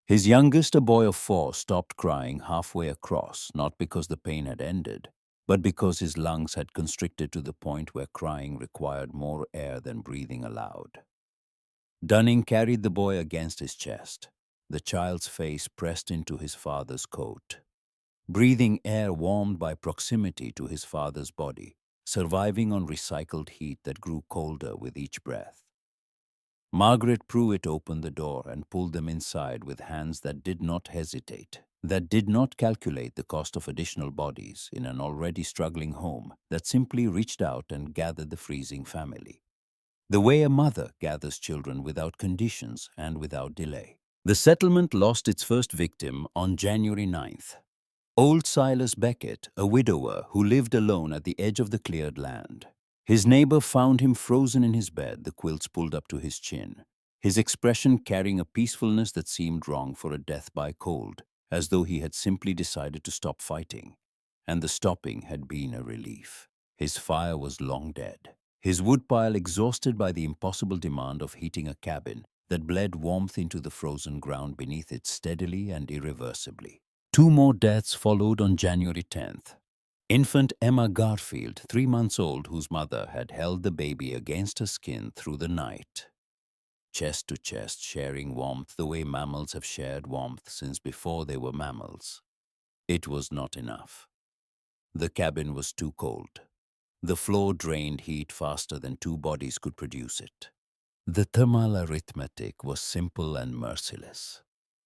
His youngest, a boy of 4, stopped crying halfway across, not because the pain had ended, but because his lungs had constricted to the point where crying required more air than breathing allowed. Dunning carried the boy against his chest, the child's face pressed into his father's coat, breathing air warmed by proximity to his father's body, surviving on recycled heat that grew colder with each breath. Margaret Pruitt opened the door and pulled them inside with hands that did not hesitate, that did not calculate the cost of additional bodies in an already struggling home, that simply reached out and gathered the freezing family, the way a mother gathers children without conditions and without delay. The settlement lost its first victim on January 9th. Old Silas Beckett, a widower who lived alone at the edge of the cleared land. His neighbor found him frozen in his bed, the quilts pulled up to his chin, his expression carrying a peacefulness that seemed wrong for a death by cold, as though he had simply decided to stop fighting, and the stopping had been a relief. His fire was long dead, his woodpile exhausted by the impossible demand of heating a cabin that bled warmth into the frozen ground beneath it steadily and irreversibly. 2 more deaths followed on January 10th. Infant Emma Garfield, 3 months old, whose mother had held the baby against her skin through the night. chest to chest, sharing warmth the way mammals have shared warmth since before they were mammals. It was not enough. The cabin was too cold. The floor drained heat faster than two bodies could produce it. The thermal arithmetic was simple and merciless.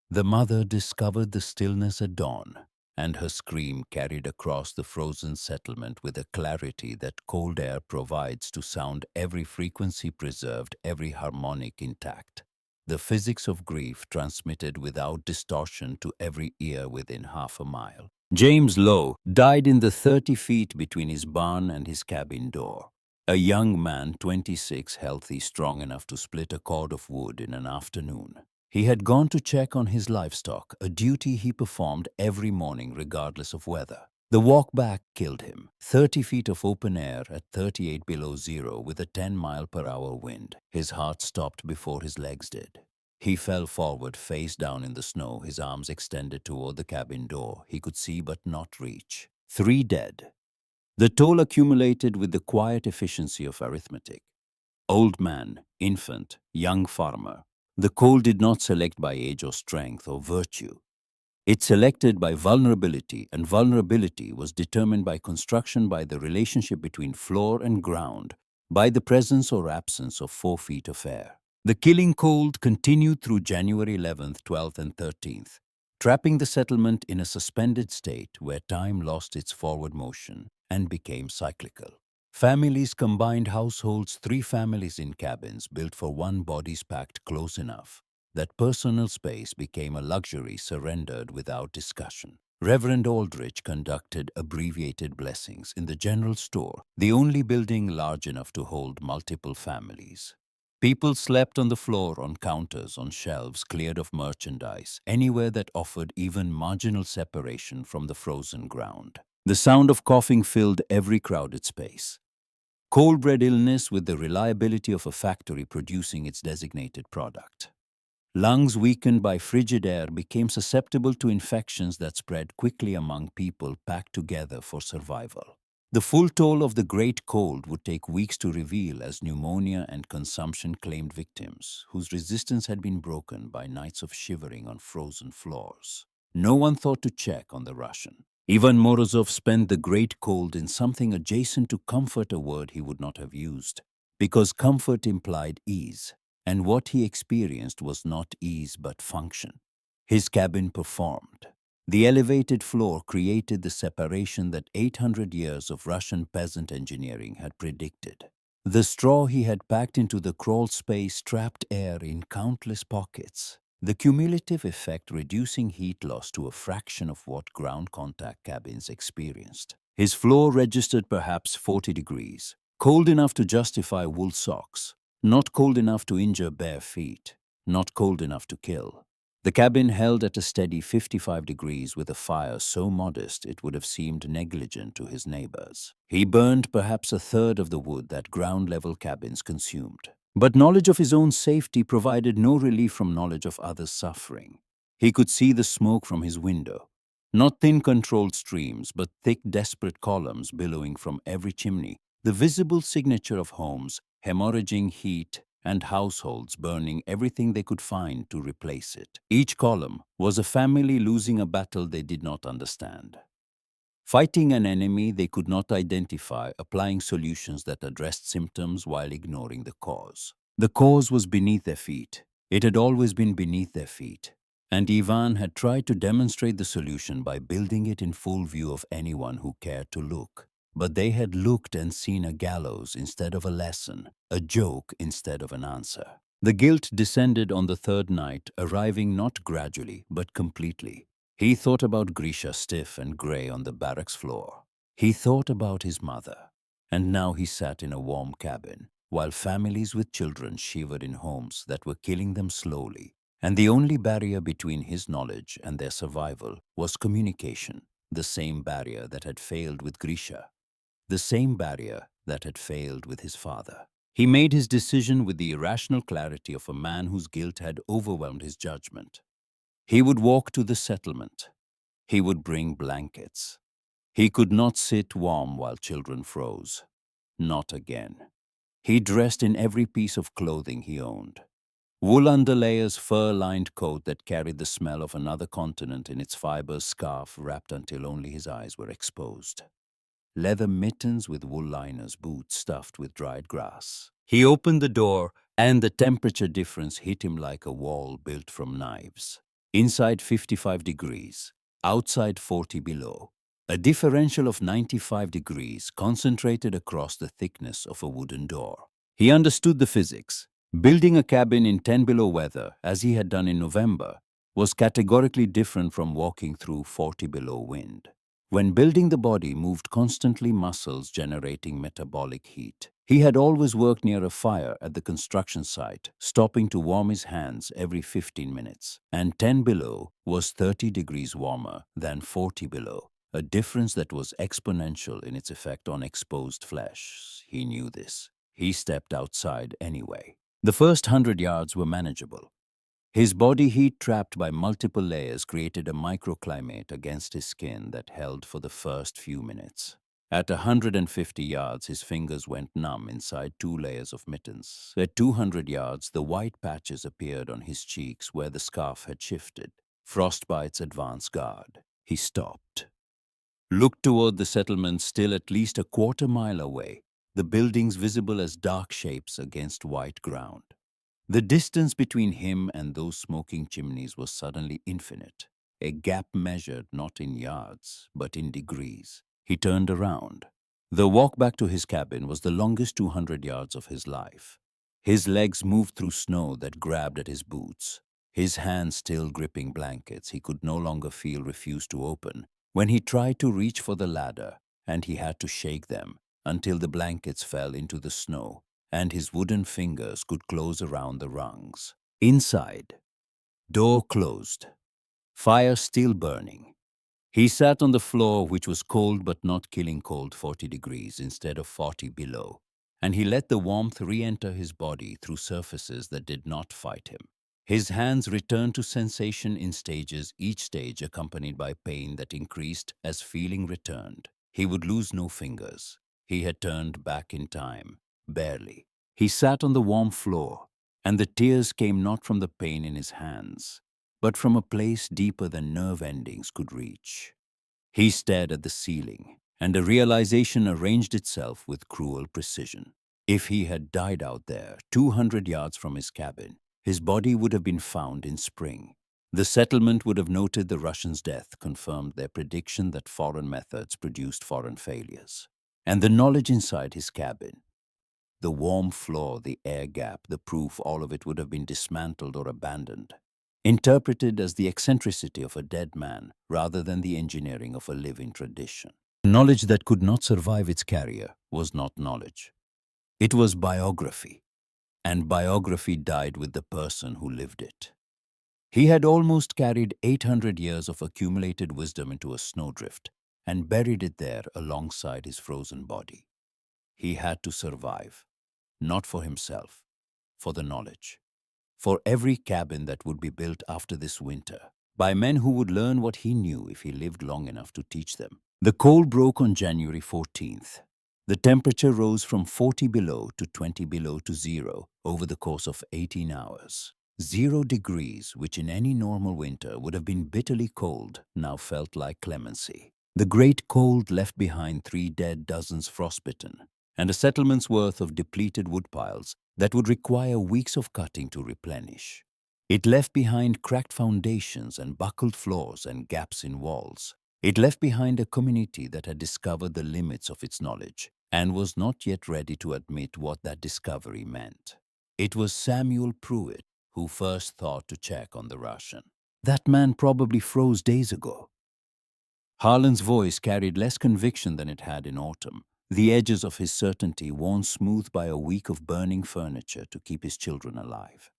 The mother discovered the stillness at dawn, and her scream carried across the frozen settlement with a clarity that cold air provides to sound every frequency preserved, every harmonic intact. The physics of grief transmitted without distortion to every ear within half a mile. James Lowe died in the 30 feet between his barn and his cabin door. A young man, 26, healthy, strong enough to split a cord of wood in an afternoon. He had gone to check on his livestock, a duty he performed every morning regardless of weather. The walk back killed him. 30 feet of open air at 38 below zero with a 10-mile-per-hour wind. His heart stopped before his legs did. He fell forward, face down in the snow, his arms extended toward the cabin door. He could see but not reach. 3 dead. The toll accumulated with the quiet efficiency of arithmetic. Old man, infant, young farmer. The cold did not select by age or strength or virtue. It selected by vulnerability, and vulnerability was determined by construction, by the relationship between floor and ground, by the presence or absence of 4 feet of air. The killing cold continued through January 11th, 12th, and 13th, trapping the settlement in a suspended state where time lost its forward motion and became cyclical. Families combined, households, 3 families in cabins built for 1 bodies packed close enough that personal space became a luxury surrendered without discussion. Reverend Aldrich conducted abbreviated blessings in the general store, the only building large enough to hold multiple families. People slept on the floor, on counters, on shelves cleared of merchandise, anywhere that offered even marginal separation from the frozen ground. The sound of coughing filled every crowded space. Cold bred illness with the reliability of a factory producing its designated product. Lungs weakened by frigid air became susceptible to infections that spread quickly among people packed together for survival. The full toll of the great cold would take weeks to reveal as pneumonia and consumption claimed victims whose resistance had been broken by nights of shivering on frozen floors. No one thought to check on the Russian. Ivan Morozov spent the great cold in something adjacent to comfort, a word he would not have used, because comfort implied ease. And what he experienced was not ease but function. His cabin performed. The elevated floor created the separation that 800 years of Russian peasant engineering had predicted. The straw he had packed into the crawl space trapped air in countless pockets, the cumulative effect reducing heat loss to a fraction of what ground contact cabins experienced. His floor registered perhaps 40 degrees, cold enough to justify wool socks, not cold enough to injure bare feet, not cold enough to kill. The cabin held at a steady 55 degrees with a fire so modest it would have seemed negligent to his neighbors. He burned perhaps a third of the wood that ground-level cabins consumed. But knowledge of his own safety provided no relief from knowledge of others' suffering. He could see the smoke from his window. Not thin controlled streams, but thick, desperate columns billowing from every chimney, the visible signature of homes, hemorrhaging heat, and households burning everything they could find to replace it. Each column was a family losing a battle they did not understand. Fighting an enemy they could not identify, applying solutions that addressed symptoms while ignoring the cause. The cause was beneath their feet. It had always been beneath their feet. And Ivan had tried to demonstrate the solution by building it in full view of anyone who cared to look. But they had looked and seen a gallows instead of a lesson, a joke instead of an answer. The guilt descended on the 3rd night, arriving not gradually, but completely. He thought about Grisha, stiff and grey on the barracks floor. He thought about his mother. And now he sat in a warm cabin, while families with children shivered in homes that were killing them slowly. And the only barrier between his knowledge and their survival was communication, the same barrier that had failed with Grisha. The same barrier that had failed with his father. He made his decision with the irrational clarity of a man whose guilt had overwhelmed his judgment. He would walk to the settlement. He would bring blankets. He could not sit warm while children froze. Not again. He dressed in every piece of clothing he owned. Wool underlayers, fur-lined coat that carried the smell of another continent in its fibers, scarf wrapped until only his eyes were exposed. Leather mittens with wool liners, boots stuffed with dried grass. He opened the door, and the temperature difference hit him like a wall built from knives. Inside 55 degrees, outside 40 below. A differential of 95 degrees concentrated across the thickness of a wooden door. He understood the physics. Building a cabin in 10 below weather, as he had done in November, was categorically different from walking through 40 below wind. When building the body moved constantly, muscles generating metabolic heat. He had always worked near a fire at the construction site, stopping to warm his hands every 15 minutes. And 10 below was 30 degrees warmer than 40 below, a difference that was exponential in its effect on exposed flesh. He knew this. He stepped outside anyway. The first 100 yards were manageable. His body heat, trapped by multiple layers, created a microclimate against his skin that held for the first few minutes. At 150 yards, his fingers went numb inside 2 layers of mittens. At 200 yards, the white patches appeared on his cheeks where the scarf had shifted. Frostbite's advance guard. He stopped. Looked toward the settlement still at least a quarter-mile away, the buildings visible as dark shapes against white ground. The distance between him and those smoking chimneys was suddenly infinite, a gap measured not in yards, but in degrees. He turned around. The walk back to his cabin was the longest 200 yards of his life. His legs moved through snow that grabbed at his boots. His hands still gripping blankets he could no longer feel refused to open. When he tried to reach for the ladder, and he had to shake them until the blankets fell into the snow, and his wooden fingers could close around the rungs. Inside, door closed, fire still burning. He sat on the floor, which was cold but not killing cold 40 degrees instead of 40 below, and he let the warmth re-enter his body through surfaces that did not fight him. His hands returned to sensation in stages, each stage accompanied by pain that increased as feeling returned. He would lose no fingers. He had turned back in time. Barely. He sat on the warm floor, and the tears came not from the pain in his hands, but from a place deeper than nerve endings could reach. He stared at the ceiling, and a realization arranged itself with cruel precision. If he had died out there, 200 yards from his cabin, his body would have been found in spring. The settlement would have noted the Russians' death, confirmed their prediction that foreign methods produced foreign failures. And the knowledge inside his cabin, the warm floor, the air gap, the proof, all of it would have been dismantled or abandoned, interpreted as the eccentricity of a dead man rather than the engineering of a living tradition. Knowledge that could not survive its carrier was not knowledge. It was biography, and biography died with the person who lived it. He had almost carried 800 years of accumulated wisdom into a snowdrift and buried it there alongside his frozen body. He had to survive, not for himself, for the knowledge, for every cabin that would be built after this winter, by men who would learn what he knew if he lived long enough to teach them. The cold broke on January 14th. The temperature rose from 40 below to 20 below to zero over the course of 18 hours. 0 degrees, which in any normal winter would have been bitterly cold, now felt like clemency. The great cold left behind 3 dead dozens frostbitten, and a settlement's worth of depleted woodpiles that would require weeks of cutting to replenish. It left behind cracked foundations and buckled floors and gaps in walls. It left behind a community that had discovered the limits of its knowledge and was not yet ready to admit what that discovery meant. It was Samuel Pruitt who first thought to check on the Russian. That man probably froze days ago. Harlan's voice carried less conviction than it had in autumn, the edges of his certainty worn smooth by a week of burning furniture to keep his children alive.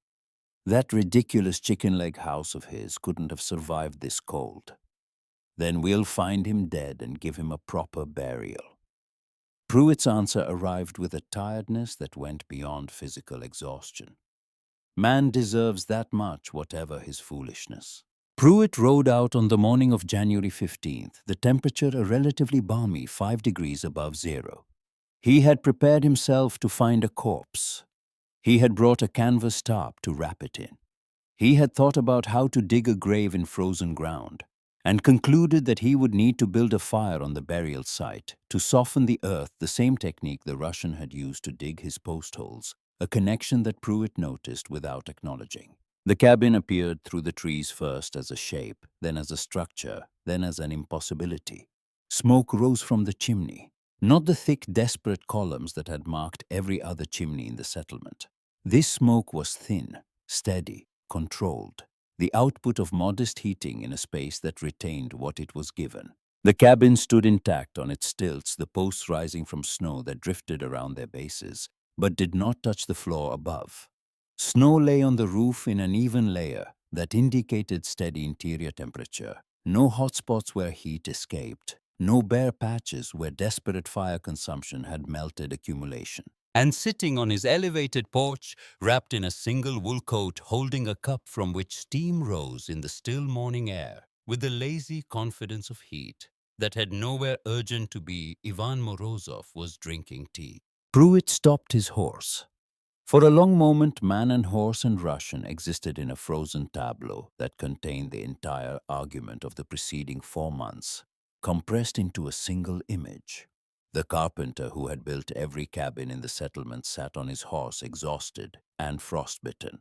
That ridiculous chicken leg house of his couldn't have survived this cold. Then we'll find him dead and give him a proper burial. Pruitt's answer arrived with a tiredness that went beyond physical exhaustion. Man deserves that much, whatever his foolishness. Pruitt rode out on the morning of January 15th, the temperature a relatively balmy 5 degrees above zero. He had prepared himself to find a corpse. He had brought a canvas tarp to wrap it in. He had thought about how to dig a grave in frozen ground and concluded that he would need to build a fire on the burial site to soften the earth, the same technique the Russian had used to dig his post holes, a connection that Pruitt noticed without acknowledging. The cabin appeared through the trees first as a shape, then as a structure, then as an impossibility. Smoke rose from the chimney, not the thick, desperate columns that had marked every other chimney in the settlement. This smoke was thin, steady, controlled, the output of modest heating in a space that retained what it was given. The cabin stood intact on its stilts, the posts rising from snow that drifted around their bases, but did not touch the floor above. Snow lay on the roof in an even layer that indicated steady interior temperature. No hot spots where heat escaped, no bare patches where desperate fire consumption had melted accumulation. And sitting on his elevated porch, wrapped in a single wool coat, holding a cup from which steam rose in the still morning air, with the lazy confidence of heat that had nowhere urgent to be, Ivan Morozov was drinking tea. Pruitt stopped his horse. For a long moment, man and horse and Russian existed in a frozen tableau that contained the entire argument of the preceding 4 months, compressed into a single image. The carpenter who had built every cabin in the settlement sat on his horse, exhausted and frostbitten.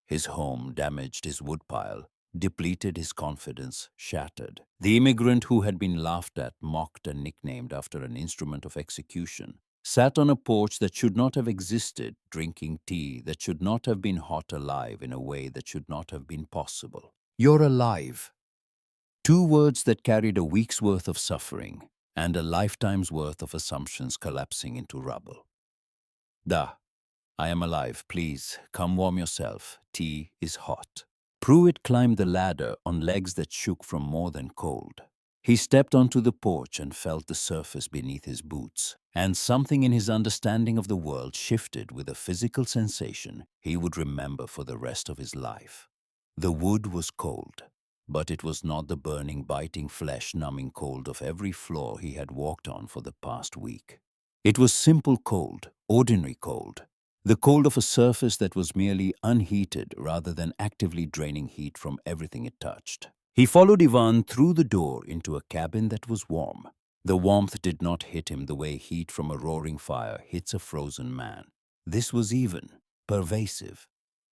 His home damaged, his woodpile depleted, his confidence shattered. The immigrant who had been laughed at, mocked, and nicknamed after an instrument of execution sat on a porch that should not have existed, drinking tea that should not have been hot, alive in a way that should not have been possible. You're alive. 2 words that carried a week's worth of suffering and a lifetime's worth of assumptions collapsing into rubble. Da, I am alive. Please, come warm yourself. Tea is hot. Pruitt climbed the ladder on legs that shook from more than cold. He stepped onto the porch and felt the surface beneath his boots, and something in his understanding of the world shifted with a physical sensation he would remember for the rest of his life. The wood was cold, but it was not the burning, biting, flesh-numbing cold of every floor he had walked on for the past week. It was simple cold, ordinary cold, the cold of a surface that was merely unheated rather than actively draining heat from everything it touched. He followed Ivan through the door into a cabin that was warm. The warmth did not hit him the way heat from a roaring fire hits a frozen man. This was even, pervasive,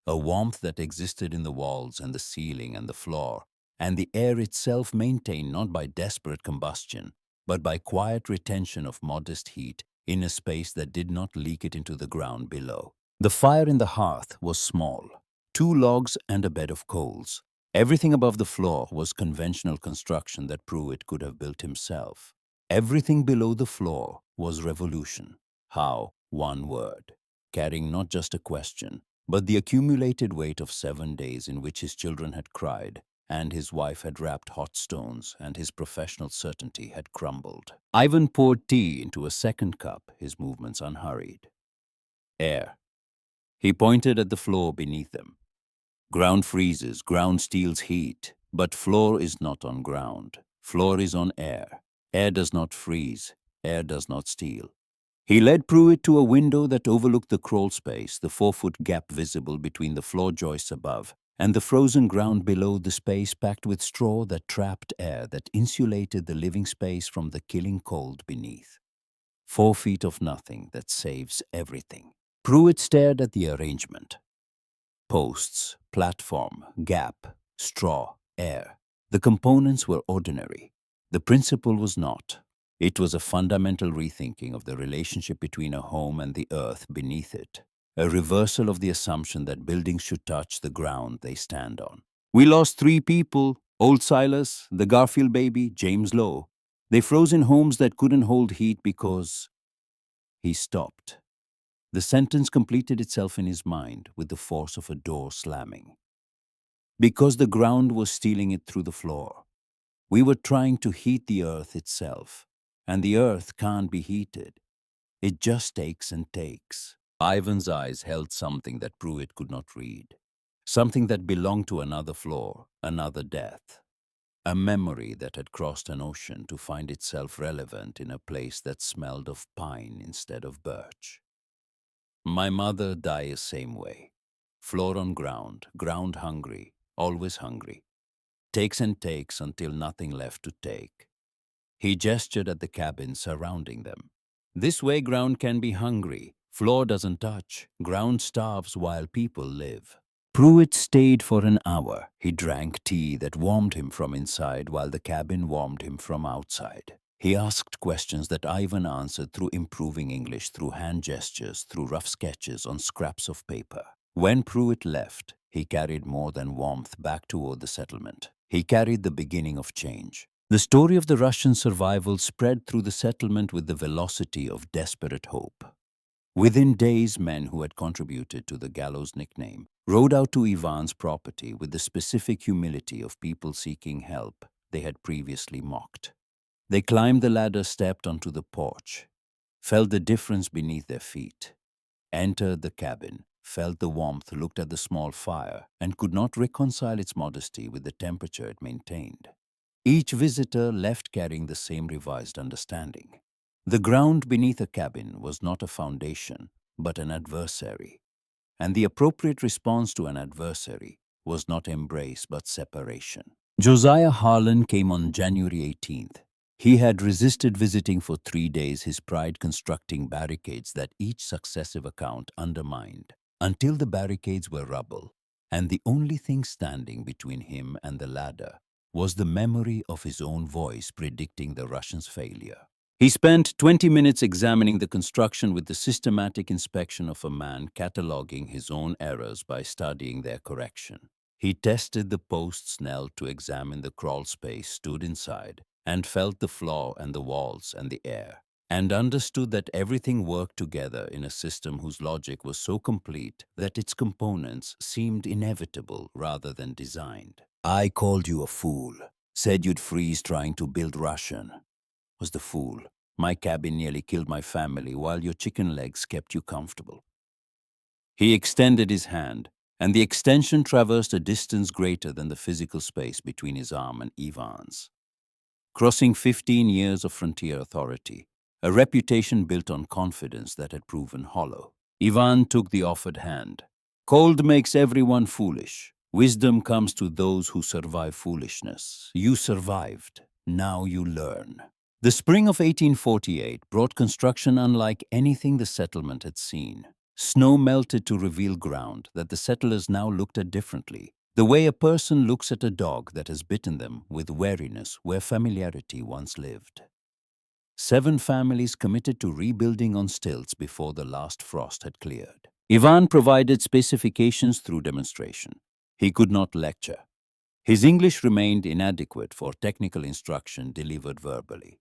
a warmth that existed in the walls and the ceiling and the floor, and the air itself maintained not by desperate combustion, but by quiet retention of modest heat in a space that did not leak it into the ground below. The fire in the hearth was small, 2 logs and a bed of coals. Everything above the floor was conventional construction that Pruitt could have built himself. Everything below the floor was revolution. How? 1 word, carrying not just a question, but the accumulated weight of 7 days in which his children had cried, and his wife had wrapped hot stones, and his professional certainty had crumbled. Ivan poured tea into a second cup, his movements unhurried. Air. He pointed at the floor beneath them. Ground freezes, ground steals heat, but floor is not on ground. Floor is on air. Air does not freeze. Air does not steal. He led Pruitt to a window that overlooked the crawl space, the 4-foot gap visible between the floor joists above and the frozen ground below, the space packed with straw that trapped air, that insulated the living space from the killing cold beneath. 4 feet of nothing that saves everything. Pruitt stared at the arrangement. Posts, platform, gap, straw, air. The components were ordinary. The principle was not. It was a fundamental rethinking of the relationship between a home and the earth beneath it. A reversal of the assumption that buildings should touch the ground they stand on. We lost 3 people, old Silas, the Garfield baby, James Lowe. They froze in homes that couldn't hold heat because... He stopped. The sentence completed itself in his mind with the force of a door slamming. Because the ground was stealing it through the floor. We were trying to heat the earth itself, and the earth can't be heated. It just takes and takes. Ivan's eyes held something that Pruitt could not read, something that belonged to another floor, another death, a memory that had crossed an ocean to find itself relevant in a place that smelled of pine instead of birch. My mother died same way. Floor on ground, ground hungry, always hungry. Takes and takes until nothing left to take. He gestured at the cabins surrounding them. This way ground can be hungry. Floor doesn't touch. Ground starves while people live. Pruitt stayed for an hour. He drank tea that warmed him from inside while the cabin warmed him from outside. He asked questions that Ivan answered through improving English, through hand gestures, through rough sketches on scraps of paper. When Pruitt left, he carried more than warmth back toward the settlement. He carried the beginning of change. The story of the Russian survival spread through the settlement with the velocity of desperate hope. Within days, men who had contributed to the gallows nickname rode out to Ivan's property with the specific humility of people seeking help they had previously mocked. They climbed the ladder, stepped onto the porch, felt the difference beneath their feet, entered the cabin, felt the warmth, looked at the small fire, and could not reconcile its modesty with the temperature it maintained. Each visitor left carrying the same revised understanding. The ground beneath a cabin was not a foundation, but an adversary. And the appropriate response to an adversary was not embrace, but separation. Josiah Harlan came on January 18th. He had resisted visiting for 3 days, his pride constructing barricades that each successive account undermined, until the barricades were rubble, and the only thing standing between him and the ladder was the memory of his own voice predicting the Russians' failure. He spent 20 minutes examining the construction with the systematic inspection of a man cataloging his own errors by studying their correction. He tested the posts knelt to examine the crawl space stood inside and felt the floor and the walls and the air, and understood that everything worked together in a system whose logic was so complete that its components seemed inevitable rather than designed. I called you a fool, said you'd freeze trying to build Russian. Was the fool. My cabin nearly killed my family while your chicken legs kept you comfortable. He extended his hand, and the extension traversed a distance greater than the physical space between his arm and Ivan's. Crossing 15 years of frontier authority, a reputation built on confidence that had proven hollow. Ivan took the offered hand. Cold makes everyone foolish. Wisdom comes to those who survive foolishness. You survived. Now you learn. The spring of 1848 brought construction unlike anything the settlement had seen. Snow melted to reveal ground that the settlers now looked at differently, the way a person looks at a dog that has bitten them with wariness where familiarity once lived. 7 families committed to rebuilding on stilts before the last frost had cleared. Ivan provided specifications through demonstration. He could not lecture. His English remained inadequate for technical instruction delivered verbally.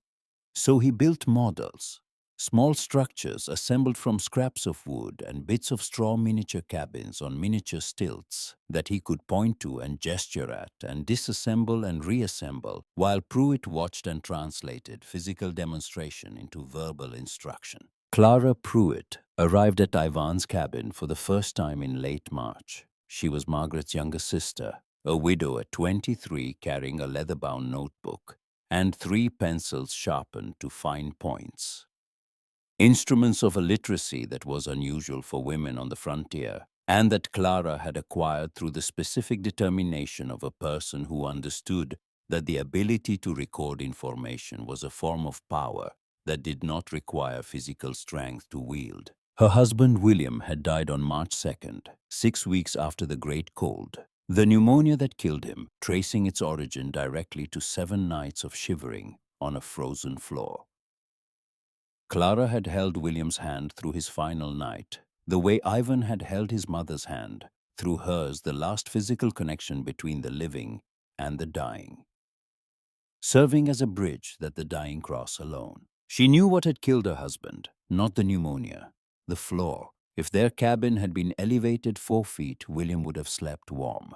So he built models, small structures assembled from scraps of wood and bits of straw miniature cabins on miniature stilts that he could point to and gesture at and disassemble and reassemble while Pruitt watched and translated physical demonstration into verbal instruction. Clara Pruitt arrived at Ivan's cabin for the first time in late March. She was Margaret's younger sister, a widow at 23 carrying a leather-bound notebook and 3 pencils sharpened to fine points. Instruments of a literacy that was unusual for women on the frontier, and that Clara had acquired through the specific determination of a person who understood that the ability to record information was a form of power that did not require physical strength to wield. Her husband William had died on March 2nd, 6 weeks after the Great Cold. The pneumonia that killed him, tracing its origin directly to 7 nights of shivering on a frozen floor. Clara had held William's hand through his final night, the way Ivan had held his mother's hand, through hers the last physical connection between the living and the dying, serving as a bridge that the dying cross alone. She knew what had killed her husband, not the pneumonia, the floor. If their cabin had been elevated 4 feet, William would have slept warm.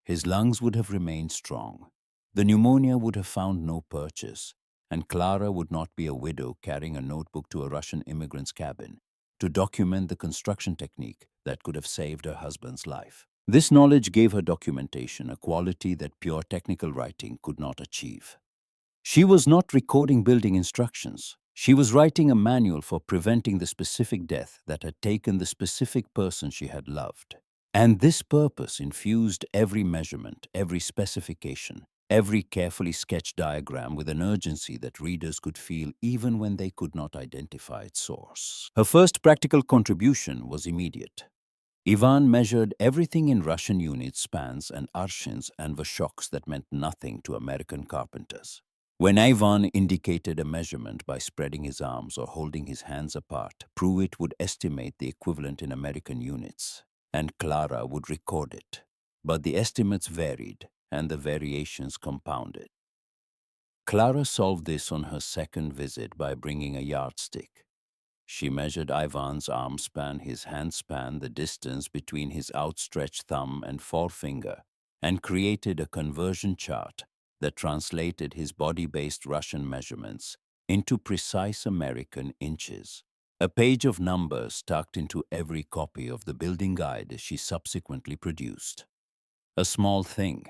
His lungs would have remained strong. The pneumonia would have found no purchase, and Clara would not be a widow carrying a notebook to a Russian immigrant's cabin to document the construction technique that could have saved her husband's life. This knowledge gave her documentation a quality that pure technical writing could not achieve. She was not recording building instructions. She was writing a manual for preventing the specific death that had taken the specific person she had loved. And this purpose infused every measurement, every specification, every carefully sketched diagram with an urgency that readers could feel even when they could not identify its source. Her first practical contribution was immediate. Ivan measured everything in Russian units, spans, and arshins and shocks that meant nothing to American carpenters. When Ivan indicated a measurement by spreading his arms or holding his hands apart, Pruitt would estimate the equivalent in American units, and Clara would record it. But the estimates varied, and the variations compounded. Clara solved this on her second visit by bringing a yardstick. She measured Ivan's arm span, his hand span, the distance between his outstretched thumb and forefinger, and created a conversion chart that translated his body-based Russian measurements into precise American inches. A page of numbers tucked into every copy of the building guide she subsequently produced. A small thing,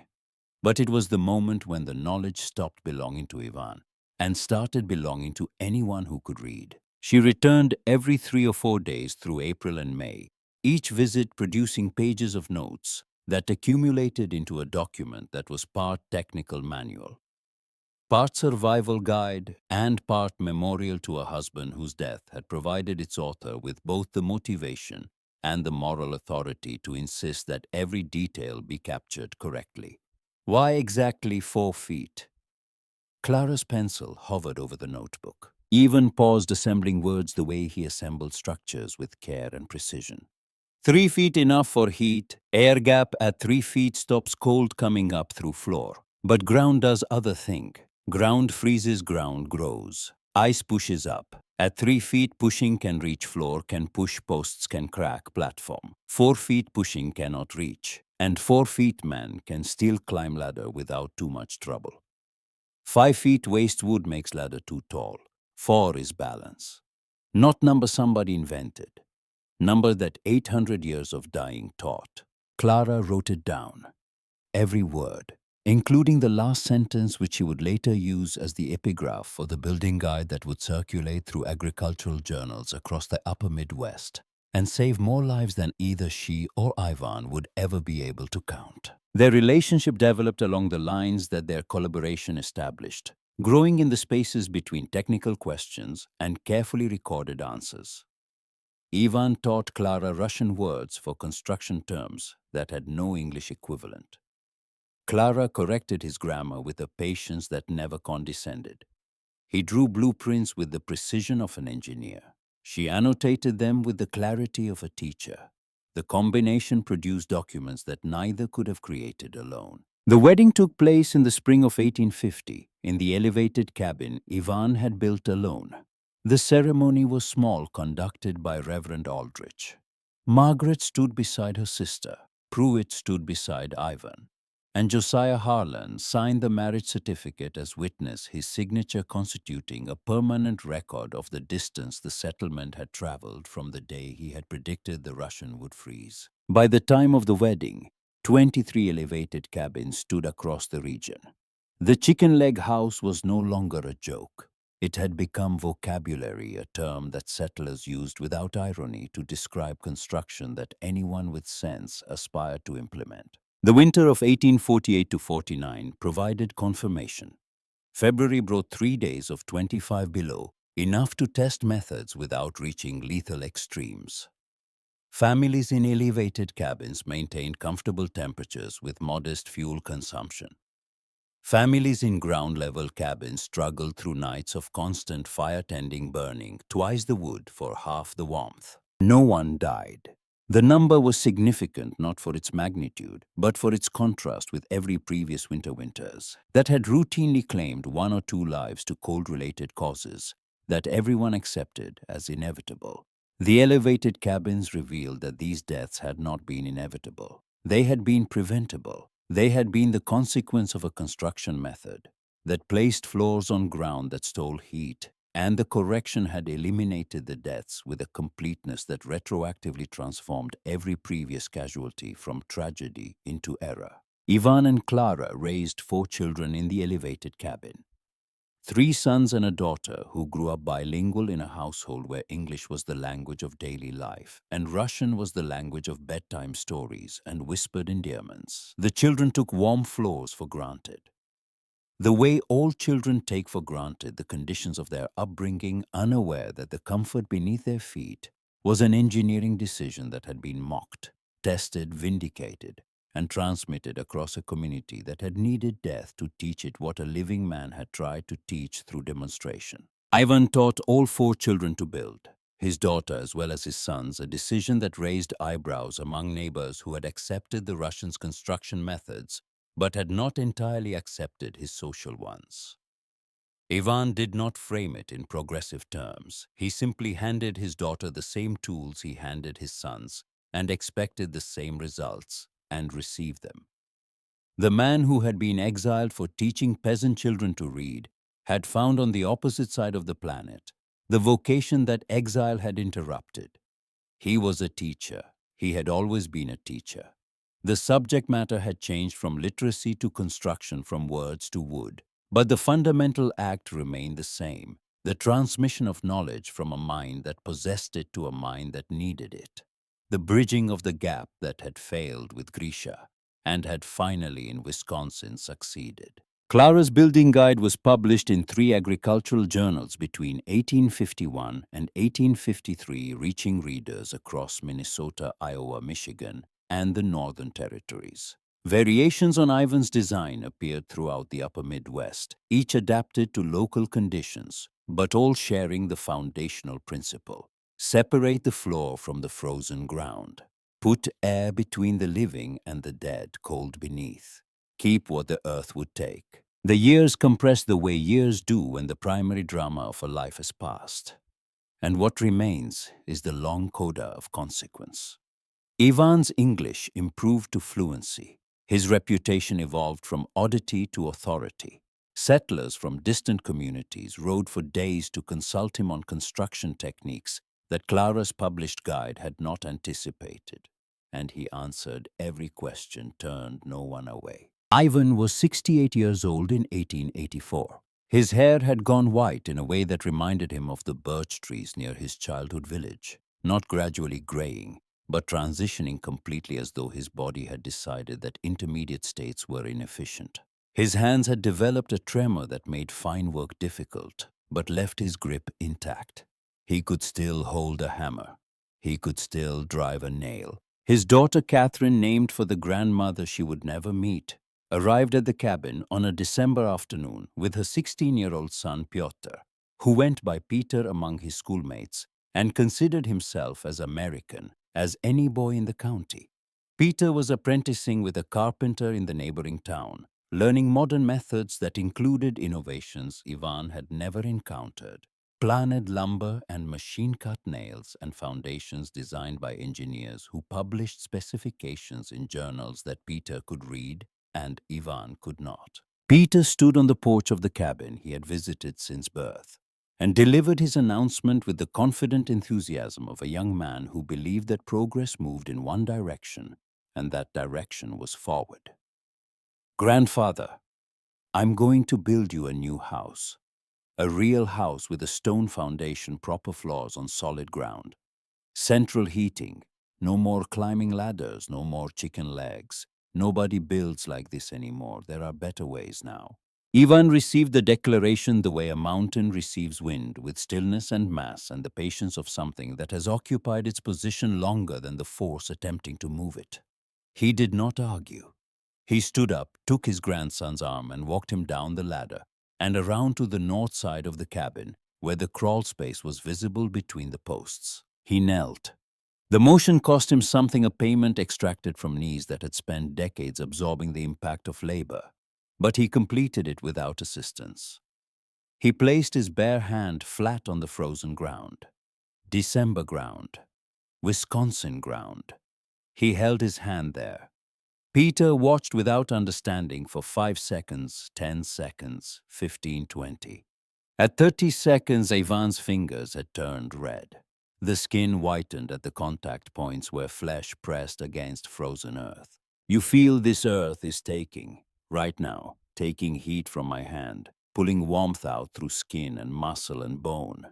but it was the moment when the knowledge stopped belonging to Ivan and started belonging to anyone who could read. She returned every 3 or 4 days through April and May, each visit producing pages of notes that accumulated into a document that was part technical manual, part survival guide, and part memorial to a husband whose death had provided its author with both the motivation and the moral authority to insist that every detail be captured correctly. Why exactly 4 feet? Clara's pencil hovered over the notebook. Ivan paused, assembling words the way he assembled structures with care and precision. 3 feet enough for heat. Air gap at 3 feet stops cold coming up through floor. But ground does other thing. Ground freezes, ground grows. Ice pushes up. At 3 feet pushing can reach floor, can push posts, can crack platform. 4 feet pushing cannot reach. And 4 feet man can still climb ladder without too much trouble. 5 feet waste wood makes ladder too tall. 4 is balance. Not number somebody invented. Number that 800 years of dying taught. Clara wrote it down. Every word, including the last sentence which she would later use as the epigraph for the building guide that would circulate through agricultural journals across the upper Midwest and save more lives than either she or Ivan would ever be able to count. Their relationship developed along the lines that their collaboration established, growing in the spaces between technical questions and carefully recorded answers. Ivan taught Clara Russian words for construction terms that had no English equivalent. Clara corrected his grammar with a patience that never condescended. He drew blueprints with the precision of an engineer. She annotated them with the clarity of a teacher. The combination produced documents that neither could have created alone. The wedding took place in the spring of 1850 in the elevated cabin Ivan had built alone. The ceremony was small, conducted by Reverend Aldrich. Margaret stood beside her sister. Pruitt stood beside Ivan. And Josiah Harlan signed the marriage certificate as witness, his signature constituting a permanent record of the distance the settlement had traveled from the day he had predicted the Russian would freeze. By the time of the wedding, 23 elevated cabins stood across the region. The chicken leg house was no longer a joke. It had become vocabulary, a term that settlers used without irony to describe construction that anyone with sense aspired to implement. The winter of 1848-49 provided confirmation. February brought 3 days of 25 below, enough to test methods without reaching lethal extremes. Families in elevated cabins maintained comfortable temperatures with modest fuel consumption. Families in ground-level cabins struggled through nights of constant fire-tending, burning twice the wood for half the warmth. No one died. The number was significant not for its magnitude, but for its contrast with every previous winters that had routinely claimed 1 or 2 lives to cold-related causes that everyone accepted as inevitable. The elevated cabins revealed that these deaths had not been inevitable. They had been preventable. They had been the consequence of a construction method that placed floors on ground that stole heat, and the correction had eliminated the deaths with a completeness that retroactively transformed every previous casualty from tragedy into error. Ivan and Clara raised 4 children in the elevated cabin. Three sons and a daughter who grew up bilingual in a household where English was the language of daily life and Russian was the language of bedtime stories and whispered endearments. The children took warm floors for granted. The way all children take for granted the conditions of their upbringing, unaware that the comfort beneath their feet was an engineering decision that had been mocked, tested, vindicated, and transmitted across a community that had needed death to teach it what a living man had tried to teach through demonstration. Ivan taught all four children to build, his daughter as well as his sons, a decision that raised eyebrows among neighbors who had accepted the Russians' construction methods but had not entirely accepted his social ones. Ivan did not frame it in progressive terms. He simply handed his daughter the same tools he handed his sons and expected the same results and received them. The man who had been exiled for teaching peasant children to read had found on the opposite side of the planet the vocation that exile had interrupted. He was a teacher. He had always been a teacher. The subject matter had changed from literacy to construction, from words to wood. But the fundamental act remained the same, the transmission of knowledge from a mind that possessed it to a mind that needed it. The bridging of the gap that had failed with Grisha and had finally in Wisconsin succeeded. Clara's building guide was published in 3 agricultural journals between 1851 and 1853, reaching readers across Minnesota, Iowa, Michigan, and the Northern Territories. Variations on Ivan's design appeared throughout the upper Midwest, each adapted to local conditions, but all sharing the foundational principle: separate the floor from the frozen ground. Put air between the living and the dead, cold beneath. Keep what the earth would take. The years compress the way years do when the primary drama of a life has passed. And what remains is the long coda of consequence. Ivan's English improved to fluency. His reputation evolved from oddity to authority. Settlers from distant communities rode for days to consult him on construction techniques that Clara's published guide had not anticipated, and he answered every question, turned no one away. Ivan was 68 years old in 1884. His hair had gone white in a way that reminded him of the birch trees near his childhood village, not gradually graying, but transitioning completely, as though his body had decided that intermediate states were inefficient. His hands had developed a tremor that made fine work difficult, but left his grip intact. He could still hold a hammer. He could still drive a nail. His daughter Catherine, named for the grandmother she would never meet, arrived at the cabin on a December afternoon with her 16-year-old son Pyotr, who went by Peter among his schoolmates and considered himself as American as any boy in the county. Peter was apprenticing with a carpenter in the neighboring town, learning modern methods that included innovations Ivan had never encountered: planed lumber and machine-cut nails, and foundations designed by engineers who published specifications in journals that Peter could read and Ivan could not. Peter stood on the porch of the cabin he had visited since birth and delivered his announcement with the confident enthusiasm of a young man who believed that progress moved in one direction, and that direction was forward. "Grandfather, I'm going to build you a new house. A real house with a stone foundation, proper floors on solid ground. Central heating, no more climbing ladders, no more chicken legs. Nobody builds like this anymore. There are better ways now." Ivan received the declaration the way a mountain receives wind, with stillness and mass and the patience of something that has occupied its position longer than the force attempting to move it. He did not argue. He stood up, took his grandson's arm, and walked him down the ladder and around to the north side of the cabin, where the crawl space was visible between the posts. He knelt. The motion cost him something, a payment extracted from knees that had spent decades absorbing the impact of labor. But he completed it without assistance. He placed his bare hand flat on the frozen ground. December ground. Wisconsin ground. He held his hand there. Peter watched without understanding for 5 seconds, 10 seconds, 15, 20. At 30 seconds, Ivan's fingers had turned red. The skin whitened at the contact points where flesh pressed against frozen earth. "You feel this earth is taking, right now, taking heat from my hand. pulling warmth out through skin and muscle and bone.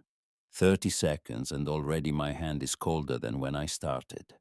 30 seconds and already my hand is colder than when I started.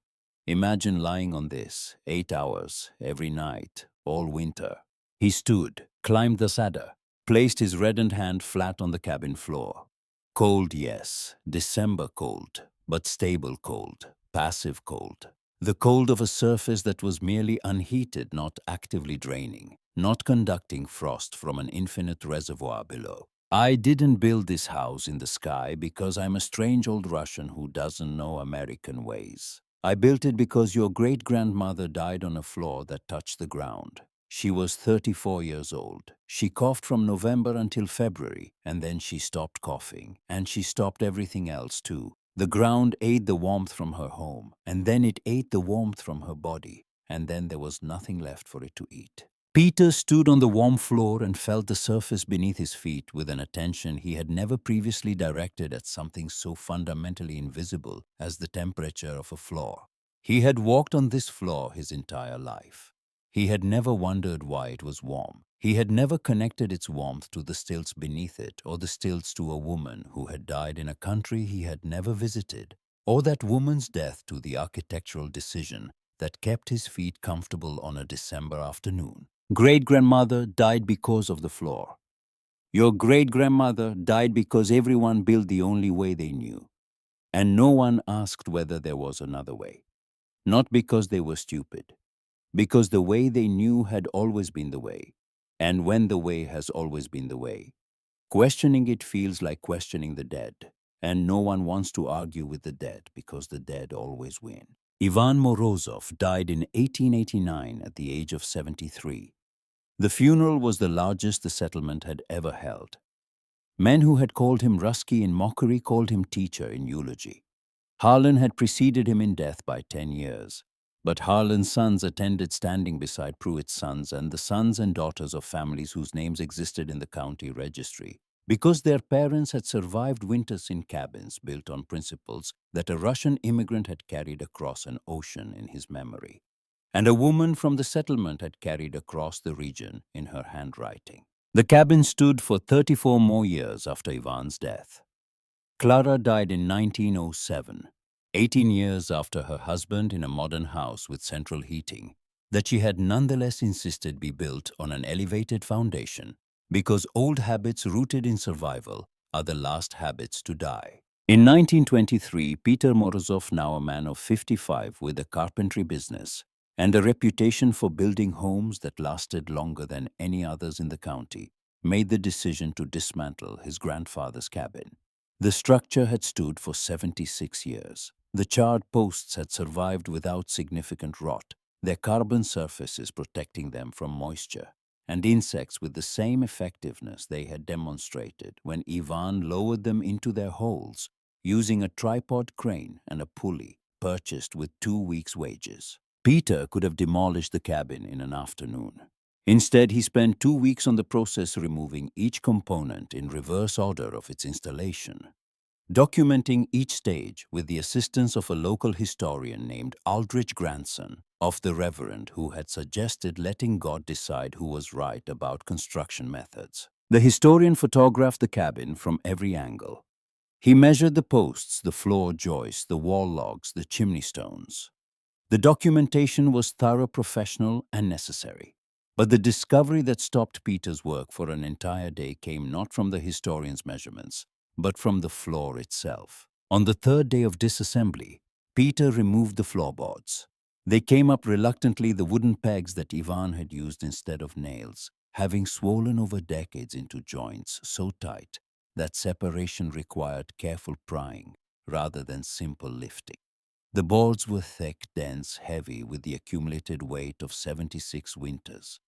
Imagine lying on this 8 hours every night, all winter. He stood, climbed the ladder, placed his reddened hand flat on the cabin floor. Cold, yes, December cold, but stable cold, passive cold. The cold of a surface that was merely unheated, not actively draining, not conducting frost from an infinite reservoir below. I didn't build this house in the sky because I'm a strange old Russian who doesn't know American ways. I built it because your great-grandmother died on a floor that touched the ground. She was 34 years old. She coughed from November until February, and then she stopped coughing, and she stopped everything else too. The ground ate the warmth from her home, and then it ate the warmth from her body, and then there was nothing left for it to eat. Peter stood on the warm floor and felt the surface beneath his feet with an attention he had never previously directed at something so fundamentally invisible as the temperature of a floor. He had walked on this floor his entire life. He had never wondered why it was warm. He had never connected its warmth to the stilts beneath it or the stilts to a woman who had died in a country he had never visited, or that woman's death to the architectural decision that kept his feet comfortable on a December afternoon. Great-grandmother died because of the floor. Your great-grandmother died because everyone built the only way they knew, and no one asked whether there was another way. Not because they were stupid, because the way they knew had always been the way, and when the way has always been the way, questioning it feels like questioning the dead, and no one wants to argue with the dead because the dead always win. Ivan Morozov died in 1889 at the age of 73. The funeral was the largest the settlement had ever held. Men who had called him Rusky in mockery called him teacher in eulogy. Harlan had preceded him in death by 10 years. But Harlan's sons attended standing beside Pruitt's sons and the sons and daughters of families whose names existed in the county registry, because their parents had survived winters in cabins built on principles that a Russian immigrant had carried across an ocean in his memory, and a woman from the settlement had carried across the region in her handwriting. The cabin stood for 34 more years after Ivan's death. Clara died in 1907, 18 years after her husband in a modern house with central heating, that she had nonetheless insisted be built on an elevated foundation because old habits rooted in survival are the last habits to die. In 1923, Peter Morozov, now a man of 55 with a carpentry business and a reputation for building homes that lasted longer than any others in the county, made the decision to dismantle his grandfather's cabin. The structure had stood for 76 years. The charred posts had survived without significant rot, their carbon surfaces protecting them from moisture and insects with the same effectiveness they had demonstrated when Ivan lowered them into their holes using a tripod crane and a pulley purchased with 2 weeks' wages. Peter could have demolished the cabin in an afternoon. Instead, he spent 2 weeks on the process, removing each component in reverse order of its installation, documenting each stage with the assistance of a local historian named Aldrich, grandson of the Reverend who had suggested letting God decide who was right about construction methods. The historian photographed the cabin from every angle. He measured the posts, the floor joists, the wall logs, the chimney stones. The documentation was thorough, professional, and necessary. But the discovery that stopped Peter's work for an entire day came not from the historian's measurements, but from the floor itself. On the third day of disassembly, Peter removed the floorboards. They came up reluctantly, the wooden pegs that Ivan had used instead of nails, having swollen over decades into joints so tight that separation required careful prying rather than simple lifting. The boards were thick, dense, heavy with the accumulated weight of 76 winters